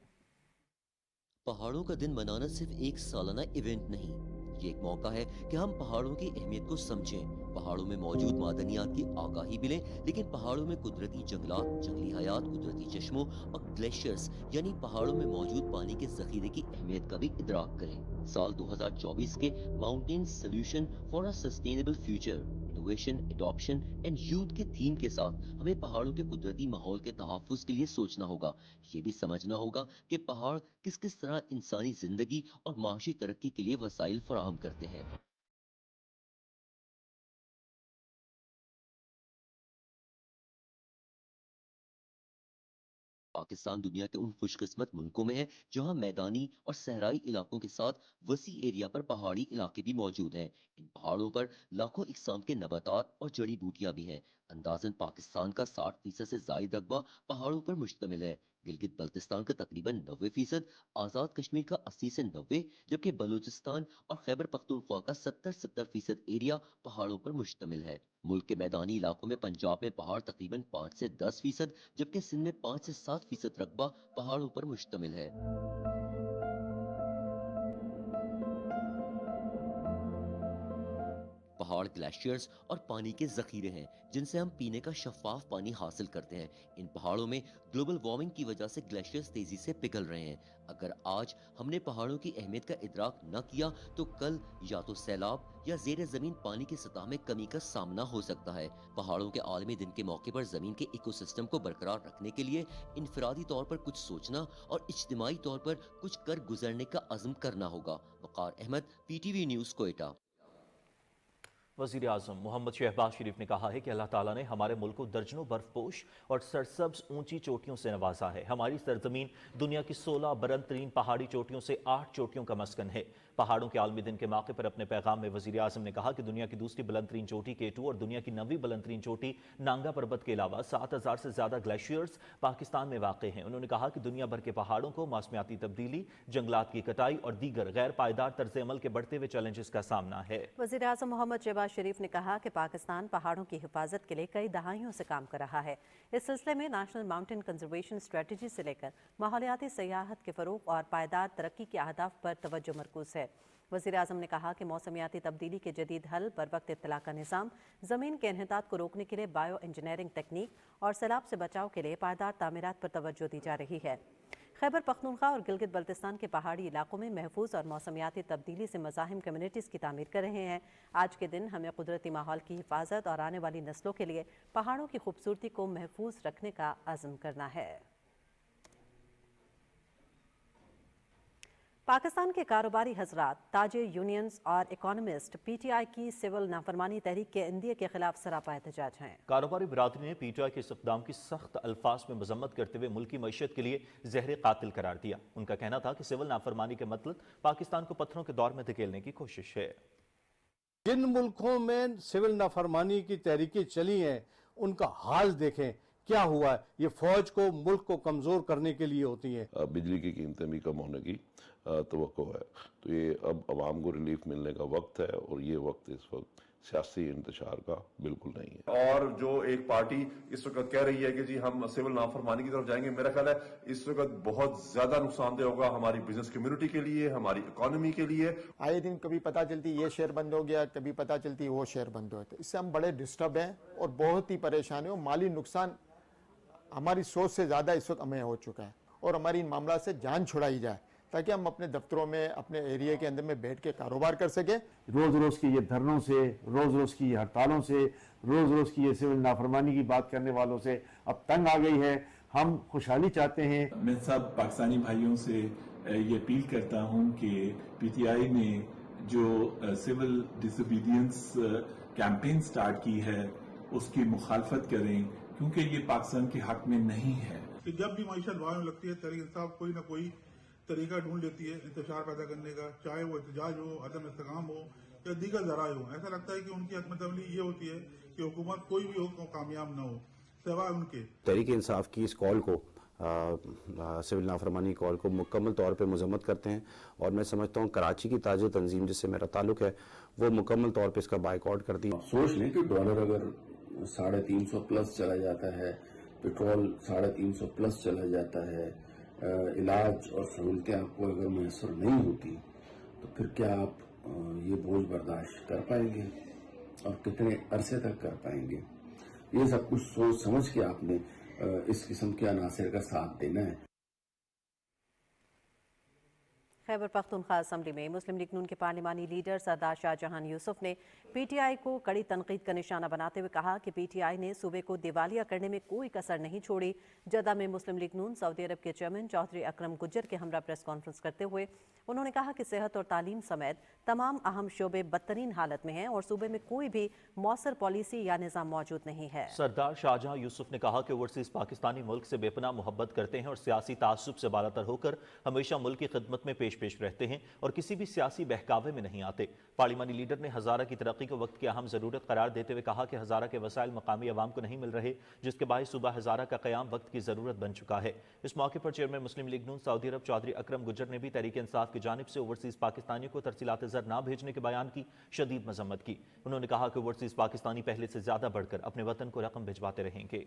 Speaker 6: پہاڑوں کا دن منانا صرف ایک سالانہ ایونٹ نہیں، یہ ایک موقع ہے کہ ہم پہاڑوں کی اہمیت کو سمجھیں، پہاڑوں میں موجود معدنیات کی آگاہی بھی لیں، لیکن پہاڑوں میں قدرتی جنگلات، جنگلی حیات، قدرتی چشموں اور گلیشیئرز یعنی پہاڑوں میں موجود پانی کے ذخیرے کی اہمیت کا بھی ادراک کریں۔ سال 2024 کے mountain solution for a sustainable future innovation, adoption and youth के थीम के साथ हमें पहाड़ों के कुदरती माहौल के तहफ़्फ़ुज़ के लिए सोचना होगा। ये भी समझना होगा कि पहाड़ किस किस तरह इंसानी जिंदगी और माशी तरक्की के लिए वसाइल फराहम करते हैं। पाकिस्तान दुनिया के उन खुशकिस्मत मुल्कों में है जहां मैदानी और सहराई इलाकों के साथ वसी एरिया पर पहाड़ी इलाके भी मौजूद हैं। इन पहाड़ों पर लाखों इकसाम के नबातात और जड़ी बूटियां भी हैं। अंदाजन पाकिस्तान का 60% से जायद रकबा पहाड़ों पर मुश्तमिल है। गिलगित बल्तिस्तान का तकरीबन 90%, आज़ाद कश्मीर का 80 से 90, जबकि बलूचिस्तान और खैबर पख्तूनख्वा का 70% एरिया पहाड़ों पर मुश्तमिल है। मुल्क के मैदानी इलाकों में पंजाब में पहाड़ तकरीबन 5 से 10%, जबकि सिंध में 5 से 7% रकबा पहाड़ों पर मुश्तमिल है। पहाड़ ग्लेशियर्स और पानी के जखीरे हैं जिनसे हम पीने का शफाफ पानी हासिल करते हैं। इन पहाड़ों में ग्लोबल वार्मिंग की वजह से ग्लेशियर्स तेजी से पिघल रहे हैं। अगर आज हमने पहाड़ों की अहमियत का इदराक न किया तो कल या तो सैलाब या ज़ेरे ज़मीन पानी की सतह में कमी का सामना हो सकता है। पहाड़ों के आलमी दिन के मौके पर ज़मीन के इकोसिस्टम को बरकरार रखने के लिए इनफरादी तौर पर कुछ सोचना और इज्तिमाई तौर पर कुछ कर गुजरने का अज़्म करना होगा। वक़ार अहमद, PTV न्यूज़, कोयटा।
Speaker 2: वज़ीर आज़म मोहम्मद शहबाज शरीफ ने कहा है कि अल्लाह ताला ने हमारे मुल्क को दर्जनों बर्फपोश और सरसब्ज ऊंची चोटियों से नवाजा है। हमारी सरजमीन दुनिया की 16 बुलंद तरीन पहाड़ी चोटियों से 8 चोटियों का मस्कन है। पहाड़ों के आलमी दिन के मौके पर अपने पैगाम में वज़ीर आज़म ने कहा कि दुनिया की दूसरी बुलंद तरीन चोटी K2 और दुनिया की 9वीं बुलंद तरीन चोटी नांगा पर्वत के अलावा 7000 से ज्यादा ग्लेशियर्स पाकिस्तान में वाक़ हैं। उन्होंने कहा कि दुनिया भर के पहाड़ों को मौसमियाती तब्दीली, जंगलात की कटाई और दीगर गैर पायदार तर्ज अमल के बढ़ते हुए चैलेंजेस का सामना है।
Speaker 1: वज़ीर आज़म मोहम्मद शहबाज शरीफ ने कहा कि पाकिस्तान पहाड़ों की हिफाजत के लिए कई दहाइयों से काम कर रहा है। इस सिलसिले में नेशनल माउंटेन कंजर्वेशन स्ट्रेटजी से लेकर माहौलियाती सयाहत के फ़रोग़ और पायदार तरक्की के अहदाफ पर तवज्जो मरकूज़ है। वज़ीर आज़म ने कहा कि मौसमियाती तब्दीली के जदीद हल, बर वक्त इत्तला का निज़ाम, ज़मीन के इन्हितात को रोकने के लिए बायो इंजीनियरिंग तकनीक और सैलाब से बचाव के लिए पायदार तामीरात पर तवज्जो दी जा रही है। खैबर पख्तूनख्वा और गिलगित बल्तिस्तान के पहाड़ी इलाकों में महफूज और मौसमियाती तब्दीली से मज़ाहिम कम्युनिटीज़ की तामीर कर रहे हैं। आज के दिन हमें कुदरती माहौल की हिफाजत और आने वाली नस्लों के लिए पहाड़ों की खूबसूरती को महफूज रखने का अज़्म करना है। पाकिस्तान के कारोबारी हजरात, ताजिर यूनियंस और इकोनॉमिस्ट PTI की सिविल नाफरमानी तहरीक के इंदिए के खिलाफ सरापा एहतजाज हैं। कारोबारी
Speaker 2: बिरादरी ने PTI के इस इक़दाम की सख्त अल्फाज में मजम्मत करते हुए मुल्की मईशत के लिए जहर कातिल करार दिया। उनका कहना था कि सिविल नाफरमानी के मतलब पाकिस्तान को पत्थरों के दौर में धकेलने की कोशिश है।
Speaker 7: जिन मुल्कों में सिविल नाफरमानी की तहरीकें चली हैं उनका हाल देखें क्या हुआ है। ये फौज को, मुल्क को कमजोर करने के लिए होती है।
Speaker 8: बिजली की कीमतें भी कम होने की तवक्को है, तो ये अब अवाम को रिलीफ मिलने का वक्त है और ये वक्त इस वक्त सियासी इंतशार का बिल्कुल नहीं है।
Speaker 9: और जो एक पार्टी इस वक्त कह रही है कि जी हम सिविल नाफरमानी की तरफ जाएंगे, मेरा ख्याल है इस वक्त बहुत ज्यादा नुकसानदेह होगा हमारी बिजनेस कम्युनिटी के लिए, हमारी इकोनॉमी के लिए।
Speaker 10: आए दिन कभी पता चलती ये शेयर बंद हो गया, कभी पता चलती वो शेयर बंद हो गया। इससे हम बड़े डिस्टर्ब हैं और बहुत ही परेशान हैं। माली नुकसान हमारी सोच से ज्यादा इस वक्त हमें हो चुका है और हमारी इन मामला से जान छुड़ाई जाए ताकि हम अपने दफ्तरों में, अपने एरिया के अंदर में बैठ के कारोबार कर सके।
Speaker 11: रोज रोज की ये धरनों से, रोज रोज की ये हड़तालों से, रोज रोज की ये सिविल नाफरमानी की बात करने वालों से अब तंग आ गई है। हम खुशहाली चाहते हैं।
Speaker 12: मैं सब पाकिस्तानी भाइयों से ये अपील करता हूँ कि PTI ने जो सिविल डिसोबीडियंस कैंपेन स्टार्ट की है उसकी मुखालफत करें, क्योंकि ये पाकिस्तान के हक में नहीं है।
Speaker 13: कि जब भी मईशत भाव में लगती है, तहरीक इंसाफ कोई ना कोई तरीका ढूंढ लेती है इंतशार पैदा करने का, चाहे वो एहतजाज हो, अदम इस्तेकाम हो या दीगर जराए हो। ऐसा लगता है कि उनकी हकमत अमली ये होती है कि हुकूमत कोई भी हो कामयाब न हो सिवाय उनके।
Speaker 14: तहरीक इंसाफ की इस कॉल को, सिविल नाफरमानी कॉल को मुकम्मल तौर पे मजम्मत करते हैं और मैं समझता हूँ कराची की ताजिर तंजीम जिससे मेरा ताल्लुक है वो मुकम्मल तौर पे इसका बाइकआउट करती है।
Speaker 15: सोच लें कि डॉलर अगर 350 प्लस चला जाता है, पेट्रोल 350 प्लस चला जाता है, इलाज और सहूलतें आपको अगर मैसर नहीं होती तो फिर क्या आप ये बोझ बर्दाश्त कर पाएंगे और कितने अरसे तक कर पाएंगे। ये सब कुछ सोच समझ के आपने इस किस्म के अनासर का साथ देना है।
Speaker 1: खैबर पख्तूनख्वा असम्बली में मुस्लिम लीग नून के पार्लिमानी लीडर सरदार शाहजहां यूसुफ ने पीटीआई को कड़ी तनकीद का निशाना बनाते हुए कहा कि पीटीआई ने सूबे को दिवालिया करने में कोई कसर नहीं छोड़ी। जद्दा में मुस्लिम लीग नून सऊदी अरब के चेयरमैन चौधरी अकरम गुज्जर के हमरा प्रेस कॉन्फ्रेंस करते हुए उन्होंने कहा कि सेहत और तालीम समेत तमाम अहम शोबे बदतरीन हालत में हैं और सूबे में कोई भी मौसर पॉलिसी या निज़ाम मौजूद नहीं है।
Speaker 2: सरदार शाहजहां यूसुफ ने कहा कि ओवरसीज पाकिस्तानी मुल्क से बेपनाह मोहब्बत करते हैं और सियासी तासुब से बालातर होकर हमेशा मुल्क की खिदमत में पेश रहते हैं और किसी भी सियासी बहकावे में नहीं आते। पार्लिमानी लीडर ने हजारा की तरक्की को वक्त की अहम जरूरत करार देते हुए कहा कि हजारा के वसाइल मकामी अवाम को नहीं मिल रहे, जिसके बायस सूबा हजारा का कयाम वक्त की जरूरत बन चुका है। इस मौके पर चेयरमैन मुस्लिम लीग नून सऊदी अरब चौधरी अकरम गुज्जर ने भी तहरीक इंसाफ की जानिब से ओवरसीज पाकिस्तानियों को तरसीलात ज़र ना भेजने के बयान की शदीद मजम्मत की। उन्होंने कहा कि ओवरसीज पाकिस्तानी पहले से ज्यादा बढ़कर अपने वतन को रकम भिजवाते रहेंगे।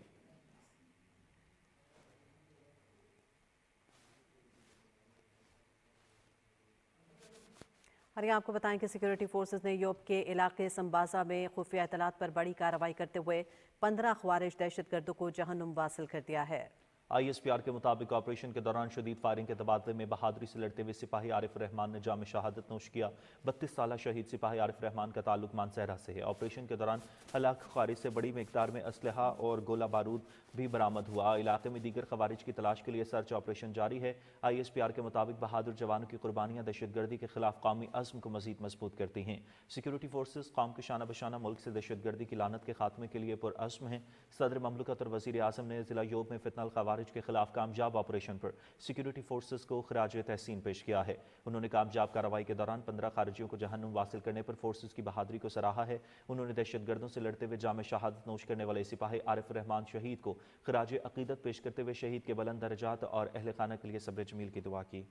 Speaker 1: और यहाँ आपको बताएं कि सिक्योरिटी फोर्सेस ने योब के इलाके संबाजा में खुफिया इतलात पर बड़ी कार्रवाई करते हुए 15 ख्वारिज दहशतगर्दों को जहन्नुम वासिल कर दिया है।
Speaker 2: ISPR के मुताबिक ऑपरेशन के दौरान शदीद फायरिंग के तबादले में बहादुरी से लड़ते हुए सिपाही आरिफ रहमान ने जाम शहादत नोश किया। 32 साल शहीद सिपाही आरिफ रहमान का ताल्लुक मानसहरा से है। ऑपरेशन के दौरान हलाक खारिज से बड़ी मिकदार में असलहा और गोला बारूद भी बरामद हुआ। इलाके में दीगर खवारिज की तलाश के लिए सर्च ऑपरेशन जारी है। ISPR के मुताबिक बहादुर जवानों की कुर्बानियां दहशतगर्दी के खिलाफ कौमी अज़्म को मजीद मजबूत करती हैं। सिक्योरिटी फोर्सेज कौम के शाना बशाना मुल्क से दहशतगर्दी की लानत के खात्मे के लिए पुरअज़्म हैं। सदर ममलकत और वज़ीर आज़म ने जिला योब में फितनल खवारिज के खिलाफ कामयाब ऑपरेशन पर सिक्योरिटी फोर्सेस को खराज तहसीन पेश किया है। उन्होंने कामयाब कार्रवाई के दौरान 15 खारिजियों को जहन्नुम वासिल करने पर फोर्सेस की बहादुरी को सराहा है। उन्होंने दहशतगर्दों से लड़ते हुए जाम शहादत नोश करने वाले सिपाही आरिफ रहमान शहीद को खराज अकीदत पेश करते हुए शहीद के बुलंद दर्जात और अहल खाना के लिए सब्र जमील की दुआ की।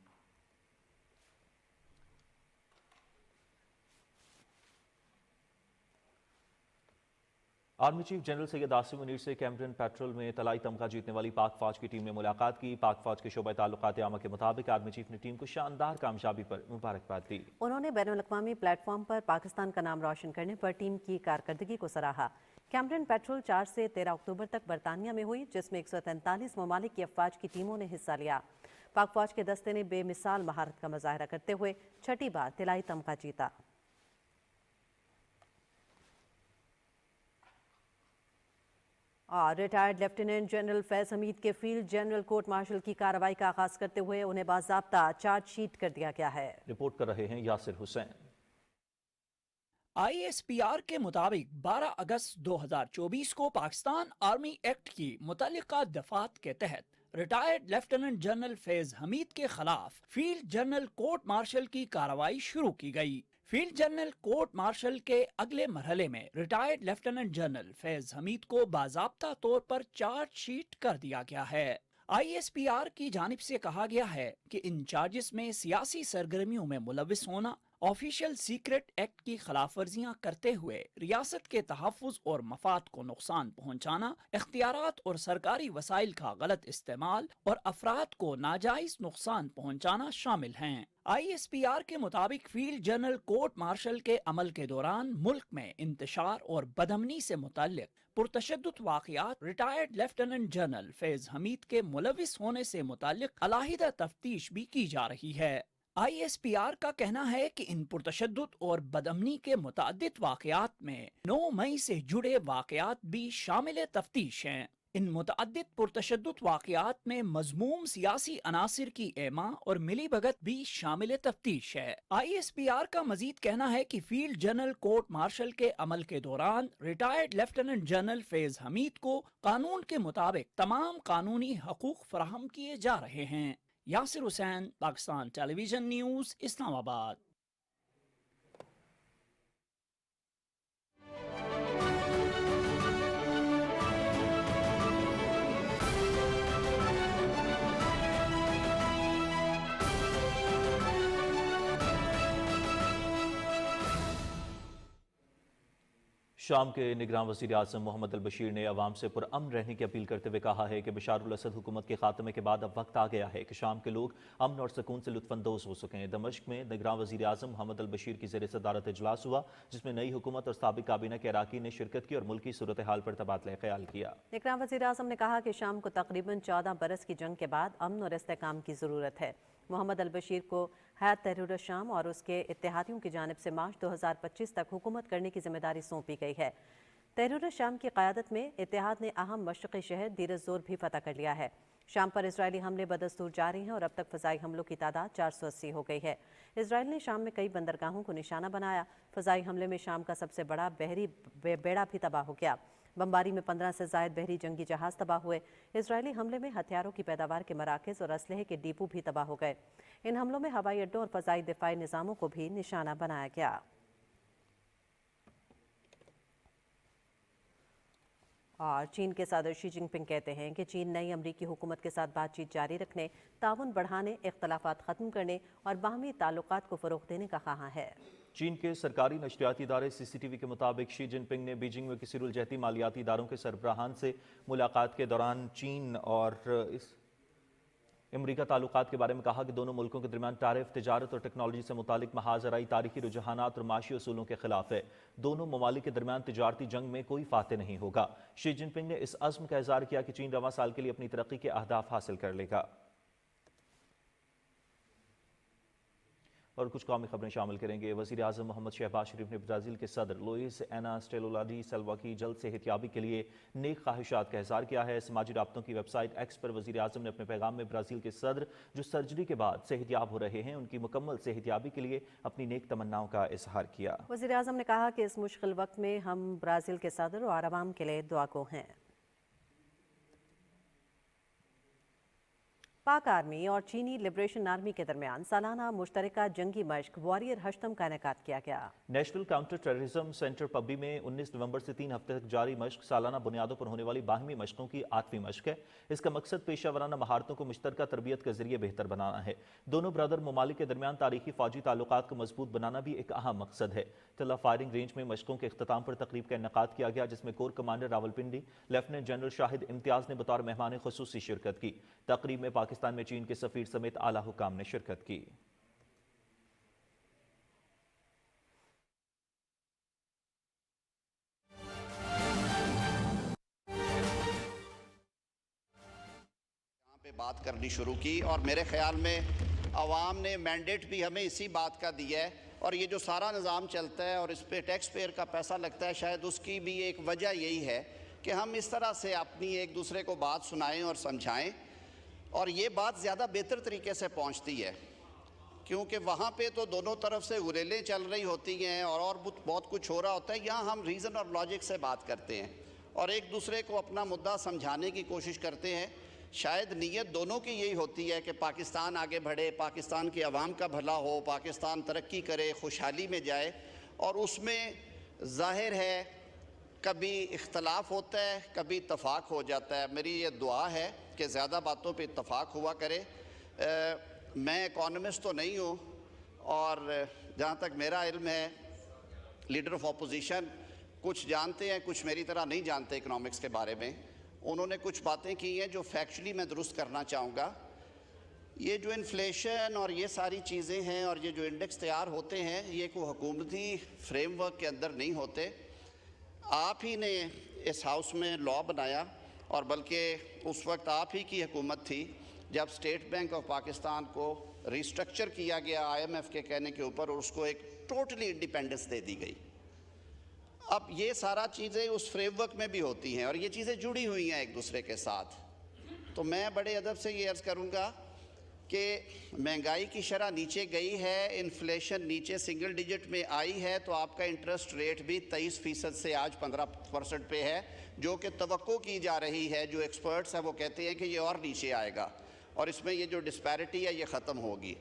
Speaker 2: Army chief general Syed Asim Munir से कैमरन पेट्रोल में तलाई तमगा जीतने वाली पाक फौज की टीम ने मुलाकात की। पाक फौज के शोबा ताल्लुकात आमा के मुताबिक आर्मी चीफ ने टीम को शानदार कामयाबी पर मुबारकबाद दी।
Speaker 1: उन्होंने बैनुल-अक़वामी प्लेटफॉर्म पर पाकिस्तान का नाम रोशन करने पर टीम की कारकर्दगी को सराहा। कैमरन पेट्रोल 4 से 13 अक्टूबर तक बरतानिया में हुई, जिसमें 143 ममालिक की अफवाज की टीमों ने हिस्सा लिया। पाक फौज के दस्ते ने बेमिसाल महारत का मुजाहरा करते हुए छठी बार तलाई तमगा जीता। और retired lieutenant general Faiz Hameed के फील्ड जनरल कोर्ट मार्शल की कार्रवाई का आगाज करते हुए उन्हें बाज़ाब्ता चार्जशीट कर दिया गया है।
Speaker 2: रिपोर्ट कर रहे हैं यासिर हुसैन।
Speaker 16: ISPR के मुताबिक 12 अगस्त 2024 को पाकिस्तान आर्मी एक्ट की मुतल्लिका दफात के तहत retired lieutenant general Faiz Hameed के खिलाफ फील्ड जनरल कोर्ट मार्शल की कार्रवाई शुरू की गई। फील्ड जनरल कोर्ट मार्शल के अगले मरहले में retired lieutenant general Faiz Hamid को बाज़ाब्ता तौर पर चार्जशीट कर दिया गया है। ISPR की जानिब से कहा गया है कि इन चार्जेस में सियासी सरगर्मियों में मुलविस होना, ऑफिशियल सीक्रेट एक्ट की खिलाफ वर्जियां करते हुए रियासत के तहफ़्फ़ुज़ और मफाद को नुकसान पहुँचाना, इख्तियारात और सरकारी वसाइल का गलत इस्तेमाल और अफराद को नाजायज नुकसान पहुँचाना शामिल हैं। ISPR के मुताबिक फील्ड जनरल कोर्ट मार्शल के अमल के दौरान मुल्क में इंतशार और बदअमनी से मुतल्लिक पुरतशद्दुद वाक़यात retired lieutenant general Faiz Hameed के मुलविस होने से मुतल्लिक अलाहिदा तफ्तीश भी की जा रही है। ISPR का कहना है कि इन पुरतशद्दुद और बदअमनी के मुतअद्दिद वाक़यात में 9 मई से जुड़े वाक़यात भी शामिल तफ्तीश हैं। इन मुतअद्दिद पुरतशद्दुद वाक़यात में मज़मूम सियासी अनासिर की एमा और मिली भगत भी शामिल तफ्तीश है। ISPR का मजीद कहना है कि फील्ड जनरल कोर्ट मार्शल के अमल के दौरान retired lieutenant general Faiz Hamid को कानून के मुताबिक तमाम कानूनी हकूक फराहम किए जा रहे हैं। Yasir Hussain, Pakistan television news, Islamabad.
Speaker 2: शाम के निगरान वज़ीर आज़म मोहम्मद अल बशीर ने अवाम से पुरअमन रहने की अपील करते हुए कहा है कि बशार उल असद हुकूमत के खात्मे के बाद अब वक्त आ गया है कि शाम के लोग अमन और सुकून से लुत्फानंदोज हो सकें। दमिश्क में निगरान वज़ीर आज़म मोहम्मद अल बशीर की ज़ेर सदारत इजलास हुआ, जिसमें नई हुकूमत और साबिक़ काबीना के अराकीन ने शिरकत की और मुल्क की सूरत हाल पर तबादला ख्याल किया।
Speaker 1: निगरान वज़ीर आज़म ने कहा कि शाम को तकरीबन 14 बरस की जंग के बाद अमन और इस्तेहकाम की ज़रूरत है। मोहम्मद अल बशीर को हैत तहरीर शाम और उसके इत्तेहादियों की जानिब से मार्च 2025 तक हुकूमत करने की जिम्मेदारी सौंपी गई है। तहरीर शाम की क़यादत में इत्तेहाद ने अहम मशरक़ी शहर दीर ज़ोर भी फतह कर लिया है। शाम पर इजरायली हमले बदस्तूर जारी हैं और अब तक फ़ज़ाई हमलों की तादाद 480 हो गई है। इजराइल ने शाम में कई बंदरगाहों को निशाना बनाया। फ़ज़ाई हमले में शाम का सबसे बड़ा बहरी बेड़ा भी तबाह हो गया। बमबारी में 15 से ज़ायद बहरी जंगी जहाज़ तबाह हुए। इजरायली हमले में हथियारों की पैदावार के मराकज़ और असलहे के डिपो भी तबाह हो गए। इन हमलों में हवाई अड्डों और फ़ज़ाई दिफाई निज़ामों को भी निशाना बनाया गया। और चीन के सदर शी जिनपिंग कहते हैं कि चीन नई अमरीकी हुकूमत के साथ बातचीत जारी रखने, ताउन बढ़ाने, इख्तलाफात ख़त्म करने और बाहमी ताल्लुकात को फ़रोग़ देने का ख़्वाह है।
Speaker 2: चीन के सरकारी नशरियाती इदारे CCTV के मुताबिक शी जिनपिंग ने बीजिंग में किसी रुलजहती मालियाती इदारों के सरबराहान से मुलाकात के दौरान चीन और अमरीका ताल्लुकात के बारे में कहा कि दोनों मुल्कों के दरमियान तारिफ, तिजारत और टेक्नोलॉजी से मुतालिक महाजराई तारीखी रुझानात और माशी असूलों के खिलाफ है। दोनों ममालिक के दरमियान तिजारती जंग में कोई फातह नहीं होगा। शी जिनपिंग ने इस अज़्म का इज़हार किया कि चीन रवां साल के लिए अपनी तरक्की के अहदाफ हासिल कर लेगा। और कुछ कौमी खबरें शामिल करेंगे। वज़ीर आज़म मोहम्मद शहबाज शरीफ ने ब्राज़ील के सदर लुइस एनास्टेलुला डी सिल्वा की जल्द सेहतियाबी के लिए नेक ख्वाहिशात का इज़हार किया है। समाजी राब्तों की वेबसाइट एक्स पर वज़ीर आज़म ने अपने पैगाम में ब्राज़ील के सदर जो सर्जरी के बाद सेहतियाब हो रहे हैं उनकी मुकम्मल सेहतियाबी के लिए अपनी नेक तमन्नाओं का इज़हार किया।
Speaker 1: वज़ीर आज़म ने कहा कि इस मुश्किल वक्त में हम ब्राज़ील के सदर और आवाम के लिए दुआगो हैं। पाक आर्मी और चीनी लिबरेशन आर्मी के दरमियान सालाना मुश्तरका जंगी मश्क वॉरियर हश्तम का इनेकाद किया गया।
Speaker 2: नेशनल काउंटर टेररिज्म सेंटर पब्बी में 19 नवंबर से 3 हफ्ते तक जारी मश्क सालाना बुनियादों पर होने वाली बाहमी मश्कों की 8वीं मश्क है। इसका मकसद पेशावराना महारतों को मुश्तरका तरबियत के जरिए बेहतर बनाना है। दोनों ब्रदर ममालिक के दरमियान तारीखी फौजी ताल्लुकात को मजबूत बनाना भी एक अहम मकसद है। तला फायरिंग रेंज में मश्कों के अख्ताम पर तकरीब का इनेकाद किया गया जिसमें core commander Rawalpindi lieutenant general Shahid Imtiaz ने बतौर मेहमान खुसूसी शिरकत की। तकरीब में पाकिस्तान में चीन के सफीर समेत आला हुकाम ने शिरकत की।
Speaker 17: यहाँ पे बात करनी शुरू की और मेरे ख्याल में अवाम ने मैंडेट भी हमें इसी बात का दिया है और ये जो सारा निज़ाम चलता है और इस पे टैक्स पेयर का पैसा लगता है, शायद उसकी भी एक वजह यही है कि हम इस तरह से अपनी एक दूसरे को बात सुनाएं और समझाएं और ये बात ज़्यादा बेहतर तरीके से पहुंचती है क्योंकि वहाँ पे तो दोनों तरफ से गुरेलें चल रही होती हैं और बहुत कुछ हो रहा होता है। यहाँ हम रीज़न और लॉजिक से बात करते हैं और एक दूसरे को अपना मुद्दा समझाने की कोशिश करते हैं। शायद नीयत दोनों की यही होती है कि पाकिस्तान आगे बढ़े, पाकिस्तान की आवाम का भला हो, पाकिस्तान तरक्की करे, खुशहाली में जाए और उसमें ज़ाहिर है कभी इख्तलाफ होता है, कभी इत्तफाक हो जाता है। मेरी ये दुआ है कि ज़्यादा बातों पे इत्तफाक हुआ करे। मैं इकोनॉमिस्ट तो नहीं हूँ और जहाँ तक मेरा इल्म है लीडर ऑफ अपोजिशन कुछ जानते हैं, कुछ मेरी तरह नहीं जानते इकोनॉमिक्स के बारे में। उन्होंने कुछ बातें की हैं जो फैक्चुअली मैं दुरुस्त करना चाहूँगा। ये जो इन्फ्लेशन और ये सारी चीज़ें हैं और ये जो इंडेक्स तैयार होते हैं ये कोई हुकूमती फ्रेमवर्क के अंदर नहीं होते। आप ही ने इस हाउस में लॉ बनाया और बल्कि उस वक्त आप ही की हुकूमत थी जब स्टेट बैंक ऑफ पाकिस्तान को रिस्ट्रक्चर किया गया IMF के कहने के ऊपर और उसको एक टोटली इंडिपेंडेंस दे दी गई। अब ये सारा चीज़ें उस फ्रेमवर्क में भी होती हैं और ये चीज़ें जुड़ी हुई हैं एक दूसरे के साथ। तो मैं बड़े अदब से ये अर्ज़ करूँगा कि महंगाई की शरह नीचे गई है, इन्फ्लेशन नीचे सिंगल डिजिट में आई है, तो आपका इंटरेस्ट रेट भी 23% से आज 15% पे है, जो कि तवक्को की जा रही है। जो एक्सपर्ट्स हैं वो कहते हैं कि ये और नीचे आएगा और इसमें ये जो डिस्पैरिटी है ये ख़त्म होगी।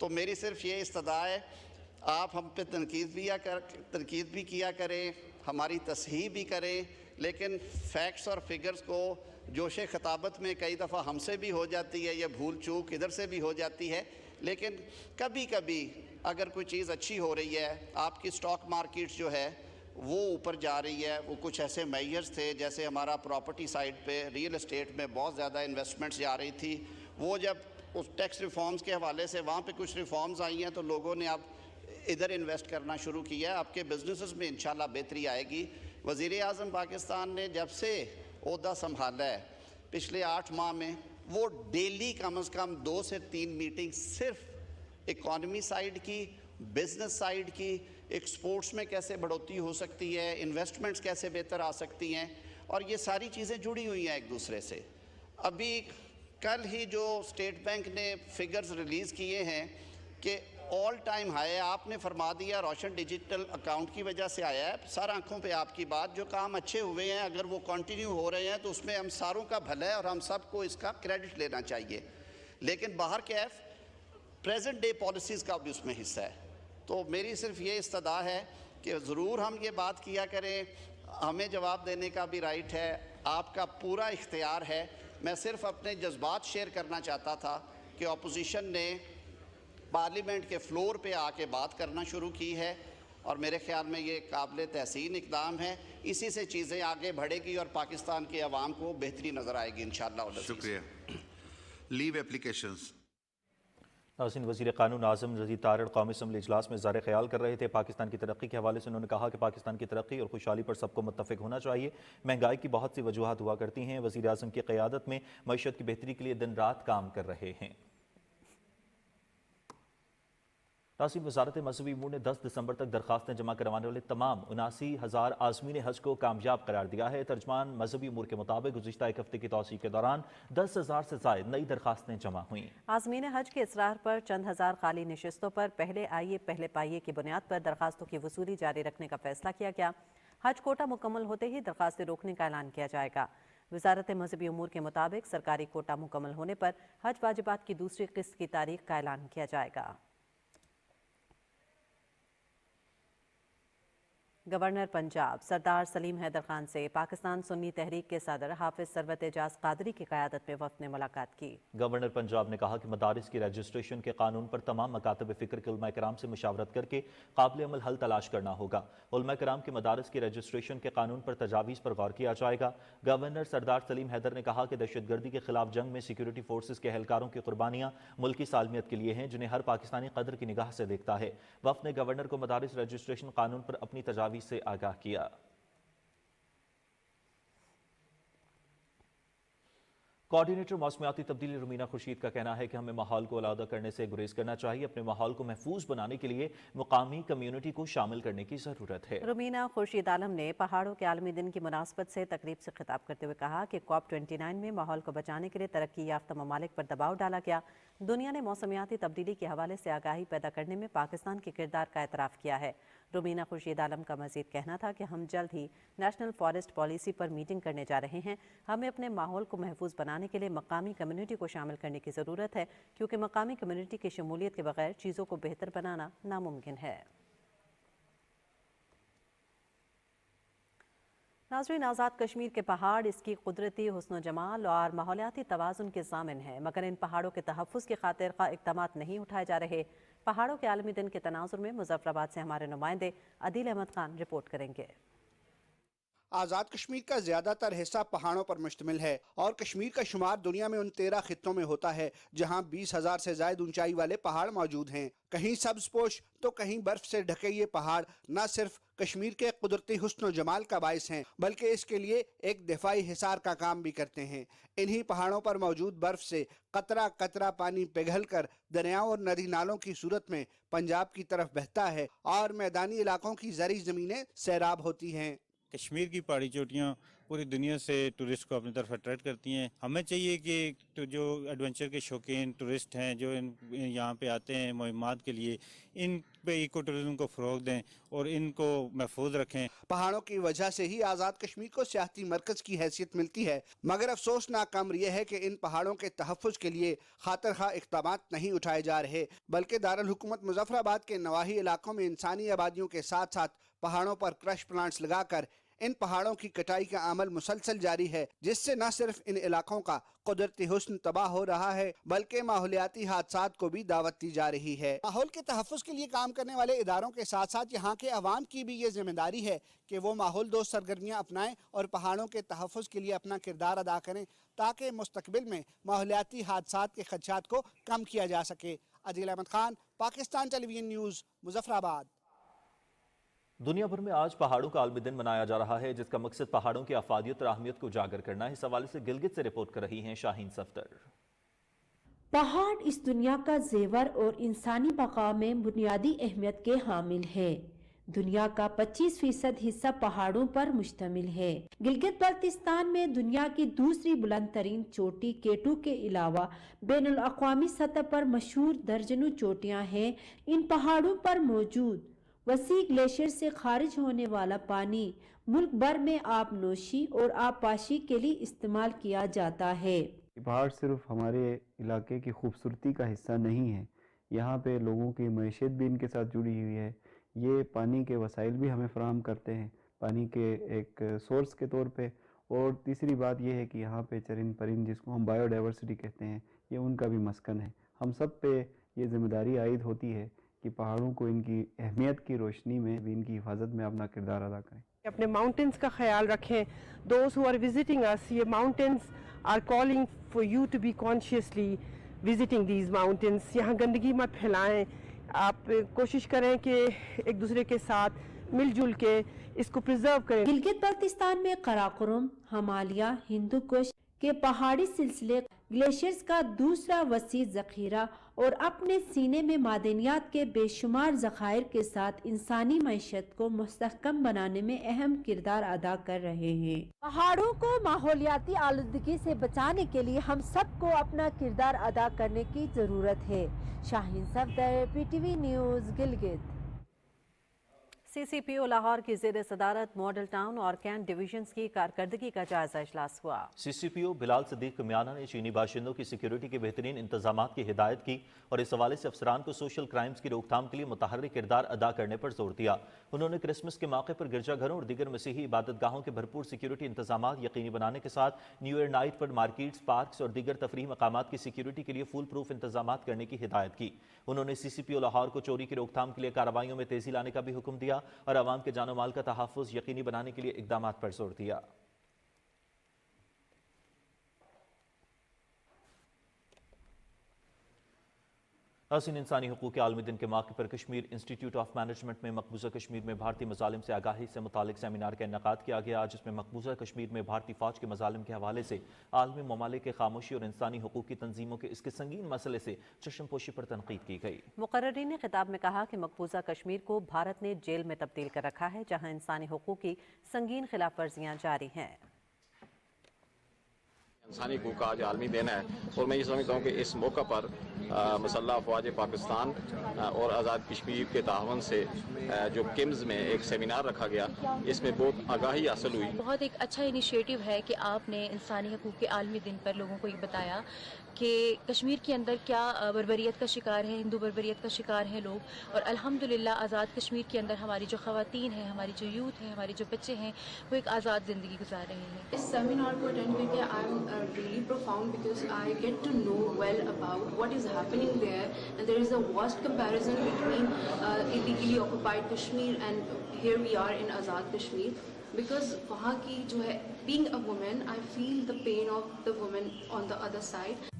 Speaker 17: तो मेरी सिर्फ ये इस्तदा है, आप हम पे तनकीद भी किया करें, हमारी तस्हीह भी करें, लेकिन फैक्ट्स और फिगर्स को जोश खताबत में कई दफ़ा हमसे भी हो जाती है, ये भूल चूक इधर से भी हो जाती है। लेकिन कभी कभी अगर कोई चीज़ अच्छी हो रही है, आपकी स्टॉक मार्केट जो है वो ऊपर जा रही है, वो कुछ ऐसे मेजर्स थे जैसे हमारा प्रॉपर्टी साइड पे रियल एस्टेट में बहुत ज़्यादा इन्वेस्टमेंट्स जा रही थी, वो जब उस टैक्स रिफॉर्म्स के हवाले से वहाँ पे कुछ रिफॉर्म्स आई हैं तो लोगों ने अब इधर इन्वेस्ट करना शुरू किया है। आपके बिजनेसेस में इंशाल्लाह बेहतरी आएगी। वज़ीर आज़म पाकिस्तान ने जब से ओहदा संभाला है पिछले 8 माह में वो डेली कम से कम 2 से 3 मीटिंग सिर्फ इकॉनमी साइड की, बिजनेस साइड की, एक्सपोर्ट्स में कैसे बढ़ोतरी हो सकती है, इन्वेस्टमेंट्स कैसे बेहतर आ सकती हैं, और ये सारी चीज़ें जुड़ी हुई हैं एक दूसरे से। अभी कल ही जो स्टेट बैंक ने फिगर्स रिलीज़ किए हैं कि ऑल टाइम हाई, आपने फरमा दिया रोशन डिजिटल अकाउंट की वजह से आया है, सर आंखों पे आपकी बात, जो काम अच्छे हुए हैं अगर वो कंटिन्यू हो रहे हैं तो उसमें हम सारों का भला है और हम सबको इसका क्रेडिट लेना चाहिए। लेकिन बाहर कैफ प्रेजेंट डे पॉलिसीज़ का भी उसमें हिस्सा है। तो मेरी सिर्फ ये इस्तदा है कि ज़रूर हम ये बात किया करें, हमें जवाब देने का भी राइट है, आपका पूरा इख्तियार है। मैं सिर्फ अपने जज्बात शेयर करना चाहता था कि अपोजिशन ने पार्लियामेंट के फ्लोर पे आके बात करना शुरू की है और मेरे ख्याल में ये काबिल तहसीन इक़दाम है। इसी से चीज़ें आगे बढ़ेगी और पाकिस्तान के अवाम को बेहतरी नज़र आएगी इंशाअल्लाह।
Speaker 18: शुक्रिया। Leave applications.
Speaker 2: नाज़रीन, वज़ीर क़ानून आज़म रज़ी तारड़ कौमी असम्बली इजलास में ज़ाहिर ख्याल कर रहे थे। पाकिस्तान की तरक्की के हवाले से उन्होंने कहा कि पाकिस्तान की तरक्की और खुशहाली पर सबको मुत्तफ़िक होना चाहिए। महंगाई की बहुत सी वजूहात हुआ करती हैं। वज़ीर आज़म की क़यादत में मईशत की बेहतरी के लिए दिन रात काम कर रहे हैं। नाज़रीन, वज़ारत मज़हबी अमूर ने 10 दिसंबर तक दरखास्तें जमा करवाने वाले तमाम 79,000 आज़मीन हज को कामयाब करार दिया है। तर्जमान मज़हबी अमूर के मुताबिक गुज़िश्ता एक हफ्ते की तौसीक़ के दौरान 10,000 से ज़ायद नई दरखास्तें जमा हुई।
Speaker 1: आज़मीन हज के इसरार पर चंद हज़ार खाली नशिस्तों पर पहले आइए पहले पाइए की बुनियाद पर दरखास्तों की वसूली जारी रखने का फैसला किया गया। हज कोटा मुकम्मल होते ही दरखास्तें रोकने का ऐलान किया जाएगा। वज़ारत मज़हबी अमूर के मुताबिक सरकारी कोटा मुकम्मल होने पर हज वाजिबात की दूसरी किस्त की तारीख का ऐलान किया जाएगा। गवर्नर पंजाब सरदार सलीम हैदर खान से पाकिस्तान सुन्नी तहरीक के सदर हाफिज सरवत एजाज कादरी की क़यादत में वफ़द ने मुलाकात की।
Speaker 2: गवर्नर पंजाब ने कहा कि मदारिस की रजिस्ट्रेशन के कानून पर तमाम मकातब फ़िक्र के उलमा कराम से मुशावरत करके काबिल अमल हल तलाश करना होगा। उलमा कराम के मदारिस की रजिस्ट्रेशन के कानून पर तजावीज़ पर गौर किया जाएगा। गवर्नर सरदार सलीम हैदर ने कहा कि दहशतगर्दी के खिलाफ जंग में सिक्योरिटी फोर्सेज के एहलकारों की कुर्बानियाँ मुल्की सालमियत के लिए हैं, जिन्हें हर पाकिस्तानी कदर की निगाह से देखता है। वफ़द ने गवर्नर को मदारिस रजिस्ट्रेशन कानून पर अपनी तजावीज़ से आगाह किया। कोऑर्डिनेटर मौसमियाती तब्दीली रुमीना खुर्शीद का कहना है कि हमें माहौल को आलादा करने से गुरेज करना चाहिए। अपने माहौल को महफूज बनाने के लिए मुकामी कम्युनिटी को शामिल करने की जरूरत है।
Speaker 1: रुमीना खुर्शीद आलम ने पहाड़ों के आलमी दिन की मुनासबत से तकरीब से खिताब करते हुए कहा कि COP29 में माहौल को बचाने के लिए तरक्की याफ्ता ममालिक पर दबाव डाला गया। दुनिया ने मौसमियाती तब्दीली के हवाले से आगाही पैदा करने में पाकिस्तान के किरदार का एतराफ़ किया है। रुमीना खुर्शीद आलम का मजीद कहना था कि हम जल्द ही नेशनल फॉरेस्ट पॉलिसी पर मीटिंग करने जा रहे हैं। हमें अपने माहौल को महफूज बनाने के लिए मकामी कम्युनिटी को शामिल करने की ज़रूरत है, क्योंकि मकामी कम्युनिटी की शमूलियत के बगैर चीज़ों को बेहतर बनाना नामुमकिन है। नाज़रीन, आज़ाद कश्मीर के पहाड़ इसकी कुदरती हुस्न जमाल और माहौलियाती तवाज़ुन के ज़ामिन है, मगर इन पहाड़ों के तहफ़्फ़ुज़ की खातिर इक़दामात नहीं उठाए जा रहे। पहाड़ों के आलमी दिन के तनाज़ुर में मुज़फ़्फ़राबाद से हमारे नुमाइंदे अदील अहमद खान रिपोर्ट करेंगे।
Speaker 19: आज़ाद कश्मीर का ज़्यादातर हिस्सा पहाड़ों पर मुश्तमिल है और कश्मीर का शुमार दुनिया में उन 13 खित्तों में होता है जहां 20,000 से ज़ायद ऊंचाई वाले पहाड़ मौजूद हैं। कहीं सब्ज़पोश तो कहीं बर्फ से ढके ये पहाड़ न सिर्फ कश्मीर के कुदरती हुस्न जमाल का बाइस हैं, बल्कि इसके लिए एक दिफाई हिसार का काम भी करते हैं। इन्हीं पहाड़ों पर मौजूद बर्फ से कतरा कतरा पानी पिघल कर दरियाओं और नदी नालों की सूरत में पंजाब की तरफ बहता है और मैदानी इलाकों की ज़री ज़मीनें सैराब होती हैं।
Speaker 20: कश्मीर की पहाड़ी चोटियाँ पूरी दुनिया से टूरिस्ट को अपनी तरफ अट्रैक्ट करती हैं। हमें चाहिए कि तो जो एडवेंचर के शौकीन टूरिस्ट हैं जो यहाँ पे आते हैं मुहिमात के लिए, इन पे इको टूरिज्म को फ़रोग दें और इनको महफूज रखें।
Speaker 19: पहाड़ों की वजह से ही आज़ाद कश्मीर को सियाहती मरकज़ की हैसियत मिलती है, मगर अफसोसनाक अमर यह है कि इन पहाड़ों के तहफ़्फ़ुज़ के लिए खातिर-खा इक़दामात नहीं उठाए जा रहे, बल्कि दारुल हुकूमत मुज़फ़्फ़राबाद के नवाही इलाकों में इंसानी आबादियों के साथ साथ पहाड़ों पर क्रश प्लांट्स लगाकर इन पहाड़ों की कटाई का अमल मुसलसल जारी है, जिससे न सिर्फ इन इलाकों का कुदरती हुस्न तबाह हो रहा है, बल्कि माहौलियाती हादसात को भी दावत दी जा रही है। माहौल के तहफ़्फ़ुज़ के लिए काम करने वाले इदारों के साथ साथ यहाँ के अवाम की भी ये जिम्मेदारी है कि वो माहौल दोस्त सरगर्मियाँ अपनाएं और पहाड़ों के तहफ़्फ़ुज़ के लिए अपना किरदार अदा करें, ताकि मुस्तक़बिल में माहौलियाती हादसात के खदशात को कम किया जा सके। Adeel Ahmed Khan, Pakistan television news, Muzaffarabad.
Speaker 2: दुनिया भर में आज पहाड़ों का आलमी दिन मनाया जा रहा है, जिसका मकसद पहाड़ों की अफादियत और अहमियत को उजागर करना है। इस हवाले से गिलगित से रिपोर्ट कर रही हैं शाहीन सफ्तर।
Speaker 21: पहाड़ इस दुनिया का जेवर और इंसानी बका में बुनियादी अहमियत के हामिल है। दुनिया का 25% हिस्सा पहाड़ों पर मुश्तमिल है। गिलगित बल्तिस्तान में दुनिया की दूसरी बुलंद तरीन चोटी केटू के अलावा बैनुल अक़वामी सतह पर मशहूर दर्जनों चोटियां हैं। इन पहाड़ों पर मौजूद वसी ग्लेशियर से खारिज होने वाला पानी मुल्क भर में आबनोशी और आबपाशी के लिए इस्तेमाल किया जाता है।
Speaker 22: पहाड़ सिर्फ हमारे इलाके की खूबसूरती का हिस्सा नहीं है, यहाँ पे लोगों की मईशत भी इनके साथ जुड़ी हुई है। ये पानी के वसाइल भी हमें फराहम करते हैं, पानी के एक सोर्स के तौर पे। और तीसरी बात यह है कि यहाँ पे चरिंद परिंद, जिसको हम बायोडाइवर्सिटी कहते हैं, ये उनका भी मस्कन है। हम सब पे ये जिम्मेदारी आयद होती है कि पहाड़ों को इनकी अहमियत की रोशनी में भी इनकी हिफाजत में अपना किरदार अदा करें।
Speaker 23: अपने माउंटेन्स का ख्याल रखें। Those who are visiting us, ये mountains are calling for you to be consciously visiting these mountains. यहाँ गंदगी मत फैलाएं। आप कोशिश करें कि एक दूसरे के साथ मिलजुल के इसको प्रिजर्व करें।
Speaker 21: गिलगित बल्तिस्तान में कराकोरम, हिमालय, हिंदू कुश के पहाड़ी सिलसिले ग्लेशियर्स का दूसरा वसी जखीरा और अपने सीने में मादनियात के बेशुमार ज़खायर के साथ इंसानी मईशत को मुस्तहकम बनाने में अहम किरदार अदा कर रहे हैं। पहाड़ों को माहौलियाती आलूदगी से बचाने के लिए हम सबको अपना किरदार अदा करने की ज़रूरत है। Shaheen Safdar, PTV news, Gilgit.
Speaker 1: CCPO Lahore की ज़ेर सदारत मॉडल टाउन और कैंट डिवीजन्स की कारकर्दगी का जायजा इजलास हुआ।
Speaker 2: CCPO बिलाल सदीक मियाना ने चीनी बाशिंदों की सिक्योरिटी के बेहतरीन इंतजाम की हिदायत की और इस हवाले से अफसरान को सोशल क्राइम्स की रोकथाम के लिए मुतहर्रिक किरदार अदा करने पर जोर दिया। उन्होंने क्रिसमस के मौके पर गिरजाघरों और दीगर मसीही इबादत गाहों के भरपूर सिक्योरिटी इंतजाम यकीनी बनाने के साथ न्यू ईयर नाइट पर मार्केट्स, पार्क्स और दीगर तफरीह मकामात की सिक्योरिटी के लिए फुल प्रूफ इंतजाम करने की हिदायत की। उन्होंने CCPO लाहौर को चोरी की रोकथाम के लिए कार्रवाइयों में तेजी लाने का भी हुक्म दिया और आवाम के जानो माल का तहफ़्फ़ुज़ यकीनी बनाने के लिए इक़दाम पर जोर दिया। हसीन इंसानी हुकूक के आलमी दिन के मौके पर कश्मीर इंस्टीट्यूट ऑफ मैनेजमेंट में मकबूजा कश्मीर में भारतीय मजालिम से आगाही से मुतालिक सेमिनार का इनेकाद किया गया, जिसमें मकबूजा कश्मीर में भारतीय फौज के मजालिम के हवाले से आलमी ममालिक के खामोशी और इंसानी हुकूक की तंजीमों के इसके संगीन मसले से चश्मपोशी पर तनकीद की गई।
Speaker 1: मुकर्रिरीन ने खिताब में कहा कि मकबूजा कश्मीर को भारत ने जेल में तब्दील कर रखा है, जहाँ इंसानी हुकूक की संगीन खिलाफ वर्जियाँ जारी हैं।
Speaker 24: इंसानी हकूक़ का आज आलमी दिन है और मैं ये समझता हूँ कि इस मौका पर मुसल्लह अफवाज पाकिस्तान और आज़ाद कश्मीर के तावन से जो किम्स में एक सेमिनार रखा गया, इसमें बहुत आगाही हासिल हुई।
Speaker 25: बहुत एक अच्छा इनिशिएटिव है कि आपने इंसानी हकूक़ के आलमी दिन पर लोगों को ये बताया कि कश्मीर के अंदर क्या बर्बरियत का शिकार है, हिंदू बर्बरियत का शिकार हैं लोग, और अल्हम्दुलिल्लाह आज़ाद कश्मीर के अंदर हमारी जो ख़वातीन हैं, हमारी जो यूथ है, हमारे जो बच्चे हैं, वो एक आज़ाद ज़िंदगी गुजार रहे हैं।
Speaker 26: इस सेमिनार को अटेंड करके I am really profound because I get to know well about what is happening there and there is a vast comparison between illegally occupied Kashmir and here we are in Azad Kashmir. Because वहाँ की जो है being a women I feel the pain of the women on the other side.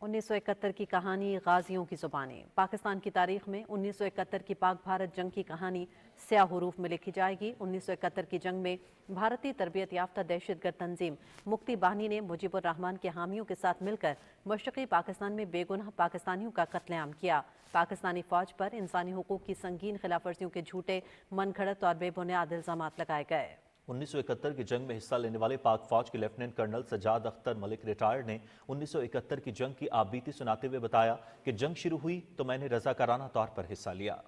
Speaker 1: 1971 की कहानी गाजियों की ज़ुबानी। पाकिस्तान की तारीख में 1971 की पाक भारत जंग की कहानी स्याह हुरूफ में लिखी जाएगी। 1971 की जंग में भारतीय तरबियत याफ्ता दहशतगर्द तंजीम मुक्ति बाहिनी ने मुजीबुर रहमान के हामियों के साथ मिलकर मशरक़ी पाकिस्तान में बेगुनाह पाकिस्तानियों का कत्लेआम किया। पाकिस्तानी फौज पर इंसानी हुकूक की संगीन खिलाफ वर्जियों के झूठे, मनगढ़ंत और बेबुनियाद इल्ज़ामात लगाए गए।
Speaker 2: 1971 की जंग में हिस्सा लेने वाले पाक फौज के lieutenant colonel Sajjad Akhtar Malik retired ने 1971 की जंग की आपबीती सुनाते हुए बताया कि जंग शुरू हुई तो मैंने रजाकाराना तौर पर हिस्सा लिया।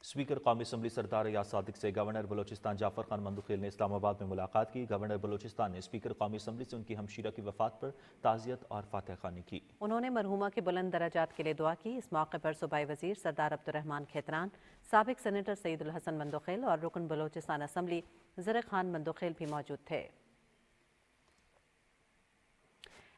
Speaker 2: स्पीकर कौमी असम्बली सरदार रियाज सादिक से गवर्नर बलोचिस्तान जाफर खान मंदुखेल ने इस्लामाबाद में मुलाकात की। गवर्नर बलोचिस्तान ने स्पीकर कौमी असम्बली से उनकी हमशीरा की वफात पर ताज़ियत और फातह खानी की।
Speaker 1: उन्होंने मरहूमा के बुलंद दराजात के लिए दुआ की। इस मौके पर सूबाई वजीर सरदार अब्दुर्रहमान खेतरान, साबिक सेनेटर सईदुल हसन मंदुखेल और रुकन बलोचिस्तान असम्बली ज़र खान मंदुखेल भी मौजूद थे।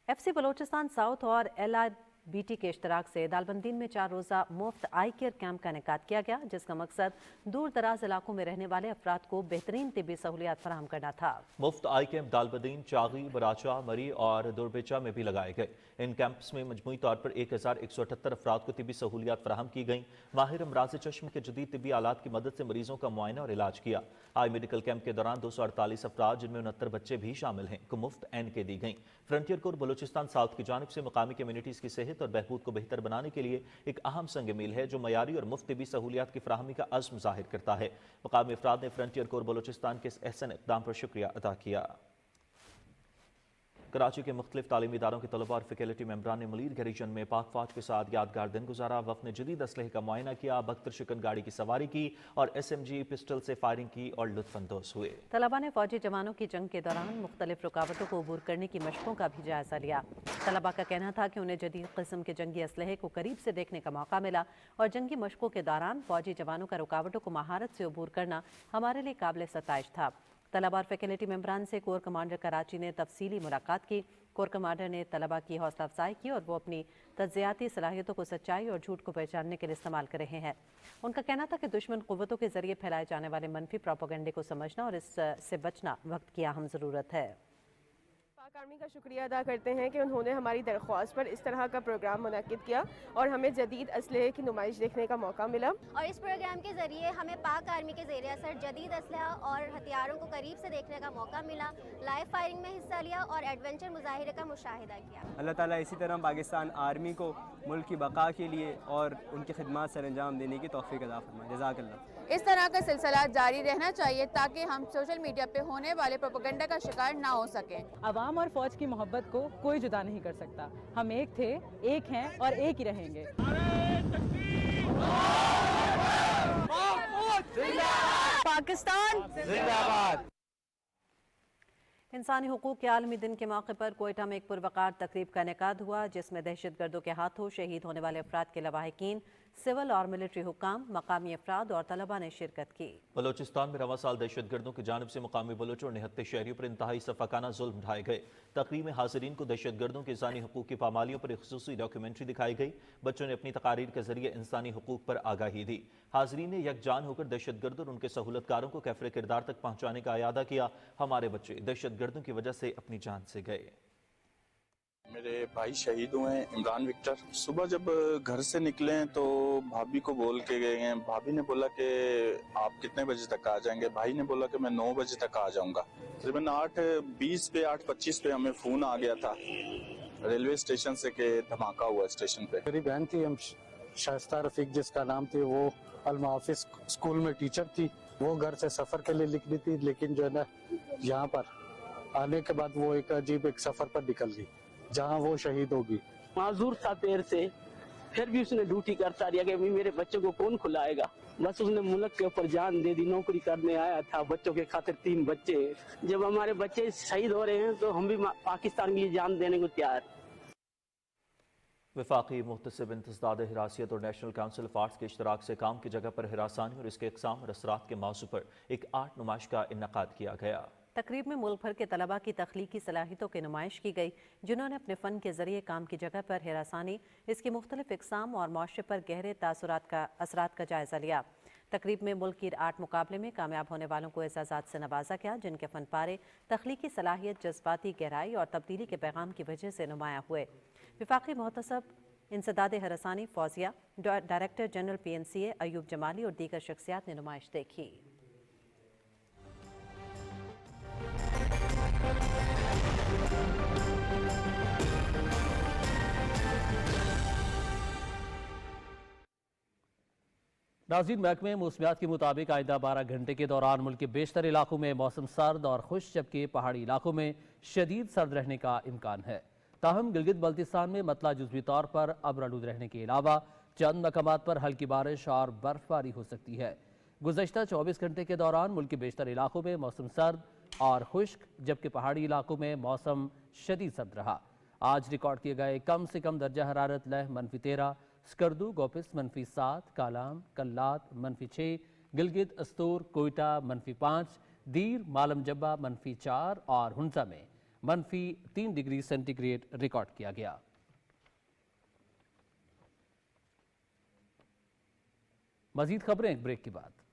Speaker 1: FC बलोचिस्तान साउथ और एलाइड BT के इश्तराक से दालबंदीन में 4 रोज़ा मुफ्त आई केयर कैंप का इनेकाद किया गया, जिसका मकसद दूर दराज इलाकों में रहने वाले अफराद को बेहतरीन तिब्बी सहूलियात फराहम करना था।
Speaker 2: मुफ्त आई कैंप दालबंदीन, चागी, बराचा, मरी और दुरबेचा में भी लगाए गए। इन कैंप्स में मजमूई तौर पर 1178 अफराद को तिब्बी सहूलियात फराहम की गई। माहिर अमराज चश्म के जदीद तिब्बी आलात की मदद से मरीजों का मुआयना और इलाज किया। आई मेडिकल कैंप के दौरान 248 अफराद, जिनमें 69 बच्चे भी शामिल हैं, को मुफ्त एनके दी गई। फ्रंटियर कोर बलूचिस्तान साउथ की जानिब से मकामी कम्युनिटीज़ की सेहत और बहबूद को बेहतर बनाने के लिए एक अहम संग मील है, जो मयारी और मुफ्त तिब्बी सहूलियात की फराहमी का अज़्म ज़ाहिर करता है। मकामी अफराद ने फ्रंटियर कोर बलूचिस्तान के इस अहसन इक़दाम पर शुक्रिया अदा किया। कराची के मुख्तलिफ तालीमी इदारों के तलबा और फैकल्टी मेंबरान ने मलीर रीजन में पाक फौज के साथ यादगार दिन गुजारा। वफ़द ने जदीद असलहे का मुआयना किया, बख्तर शिकन गाड़ी की सवारी की और SMG पिस्टल से फायरिंग की और लुत्फानंदोज हुए।
Speaker 1: तलबा ने फौजी जवानों की जंग के दौरान मुख्तलिफ रुकावटों को अबूर करने की मशकों का भी जायजा लिया। तलबा का कहना था कि उन्हें जदीद किस्म के जंगी असलहे को करीब से देखने का मौका मिला और जंगी मशकों के दौरान फौजी जवानों का रुकावटों को महारत से अबूर करना हमारे लिए काबिल सताइश था। तलबा और फैकल्टी मेंबरान से कोर कमांडर कराची ने तफसीली मुलाकात की। कोर कमांडर ने तलबा की हौसला अफजाई की और वो अपनी तज्जियाती सलाहियतों को सच्चाई और झूठ को पहचानने के लिए इस्तेमाल कर रहे हैं। उनका कहना था कि दुश्मन कुव्वतों के जरिए फैलाए जाने वाले मनफी प्रोपेगेंडे को समझना और इससे बचना वक्त की अहम ज़रूरत है।
Speaker 23: पाक आर्मी का शुक्रिया अदा करते हैं कि उन्होंने हमारी दरख्वास्त पर इस तरह का प्रोग्राम मुनक्किद किया और हमें जदीद असलहे की नुमाइश देखने का मौका मिला।
Speaker 3: और इस प्रोग्राम के जरिए हमें पाक आर्मी के ज़ेरे असर जदीद असलहा और हथियारों को करीब से देखने का मौका मिला, लाइव फायरिंग में हिस्सा लिया और एडवेंचर मुजाहिरे का मुशाहिदा किया।
Speaker 4: अल्लाह ताला इसी तरह पाकिस्तान आर्मी को मुल्क की बका के लिए और उनकी खिदमत सर अंजाम देने की तौफीक अता फरमाए। जज़ाकल्लाह।
Speaker 5: इस तरह का सिलसिला जारी रहना चाहिए ताकि हम सोशल मीडिया पे होने वाले प्रोपेगेंडा का शिकार ना हो सकें।
Speaker 6: अवाम और फौज की मोहब्बत को कोई जुदा नहीं कर सकता। हम एक थे, एक हैं और एक ही रहेंगे। पाकिस्तान
Speaker 4: जिंदाबाद।
Speaker 1: इंसानी हुकूक के आलमी दिन के मौके पर कोयटा में एक पुरवकार तकरीब का इनेकाद हुआ, जिसमें दहशतगर्दों के हाथों शहीद होने वाले अफराद के लवाहिकीन, सिविल और मिलिट्री हुक्काम, मकामी अफराद और तलबा ने शिरकत की।
Speaker 2: बलोचिस्तान में रवा साल दहशतगर्दों की जानिब से मकामी बलोचों और निहत्ते शहरियों पर इंतहाई सफाकाना जुल्म ढाए गए। तकरीब में हाजिरीन को दहशतगर्दों के इंसानी हुकूक की पामालियों पर एक खुसूसी डॉक्यूमेंट्री दिखाई गई। बच्चों ने अपनी तकारीर के जरिए इंसानी हुकूक पर आगाही दी। हाजिरीन ने यकजान होकर दहशतगर्दों और उनके सहूलतकारों को कैफरे किरदार तक पहुँचाने का अयादा किया। हमारे बच्चे दहशतगर्दों की वजह से अपनी जान से गए।
Speaker 7: मेरे भाई शहीद हुए हैं, इमरान विक्टर। सुबह जब घर से निकले तो भाभी को बोल के गए हैं। भाभी ने बोला कि आप कितने बजे तक आ जाएंगे? भाई ने बोला कि मैं 9 बजे तक आ जाऊंगा। तकरीबन 8:20 पे 8:25 पे हमें फोन आ गया था रेलवे स्टेशन से कि धमाका हुआ स्टेशन पे।
Speaker 8: मेरी बहन थी, हम शाइस्ता रफीक जिसका नाम थी, वो अल-मुहाफिज स्कूल में टीचर थी। वो घर से सफर के लिए निकली थी, लेकिन जो है ना यहाँ पर आने के बाद वो एक अजीब एक सफर पर निकल गई जहाँ वो शहीद होगी।
Speaker 27: माजूर था पैर से, फिर भी उसने ड्यूटी करता रहा कि मेरे बच्चों को कौन खिलाएगा। बस उसने मुल्क के ऊपर जान दे दी। नौकरी करने आया था, बच्चों के खातिर 3 बच्चे। जब हमारे बच्चे शहीद हो रहे हैं तो हम भी पाकिस्तान के लिए जान देने को तैयार।
Speaker 2: वफाकी मुहतसिब इंतज़ाद हिरासियत और नेशनल काउंसिल ऑफ आर्ट्स के इश्तराक से काम की जगह पर हिरासानी और इसके इक़साम और असरात के मौजू पर एक आर्ट नुमाइश का इन्नकाद किया गया।
Speaker 1: तकरीब में मुल्क भर के तलबा की तख्लीकी सलाहियतों की नुमाइश की गई, जिन्होंने अपने फ़न के ज़रिए काम की जगह पर हिरासानी, इसकी मुख्तलिफ इक़साम और माशरे पर गहरे असरात का जायज़ा लिया। तकरीब में मुल्क की आर्ट मुकाबले में कामयाब होने वालों को एजाज़ात से नवाजा गया, जिनके फ़न पारे तख्लीकी सलाहियत, जज्बाती गहराई और तब्दीली के पैगाम की वजह से नुमाया हुए। वफाकी मुहतसब इंसदाद हिरासानी, Fauzia, director general PNCA Ayub Jamali और दीगर शख्सियात ने नुमाइश देखी।
Speaker 28: नाज़रीन, महकमे मौसमियात के मुताबिक आइंदा 12 घंटे के दौरान मुल्क के बेशतर इलाकों में मौसम सर्द और खुश, जबकि पहाड़ी इलाकों में शदीद सर्द रहने का इम्कान है। ताहम गिलगित बल्तिस्तान में मतला जुज़वी तौर पर अबरालूद रहने के अलावा चंद मकामात पर हल्की बारिश और बर्फबारी हो सकती है। गुज़श्ता 24 घंटे के दौरान मुल्क के बेशतर इलाकों में मौसम सर्द और खुश्क, जबकि पहाड़ी इलाकों में मौसम शदीद सर्द रहा। आज रिकॉर्ड किए गए कम से कम दर्जा हरारत लह -13, स्कर्दू गोपिस -7, कालाम कल्लात -6, गिलगित अस्तूर कोयटा -5, दीर मालम जब्बा -4 और हुंसा में -3 डिग्री सेंटीग्रेड रिकॉर्ड किया गया। मजीद खबरें एक ब्रेक के बाद।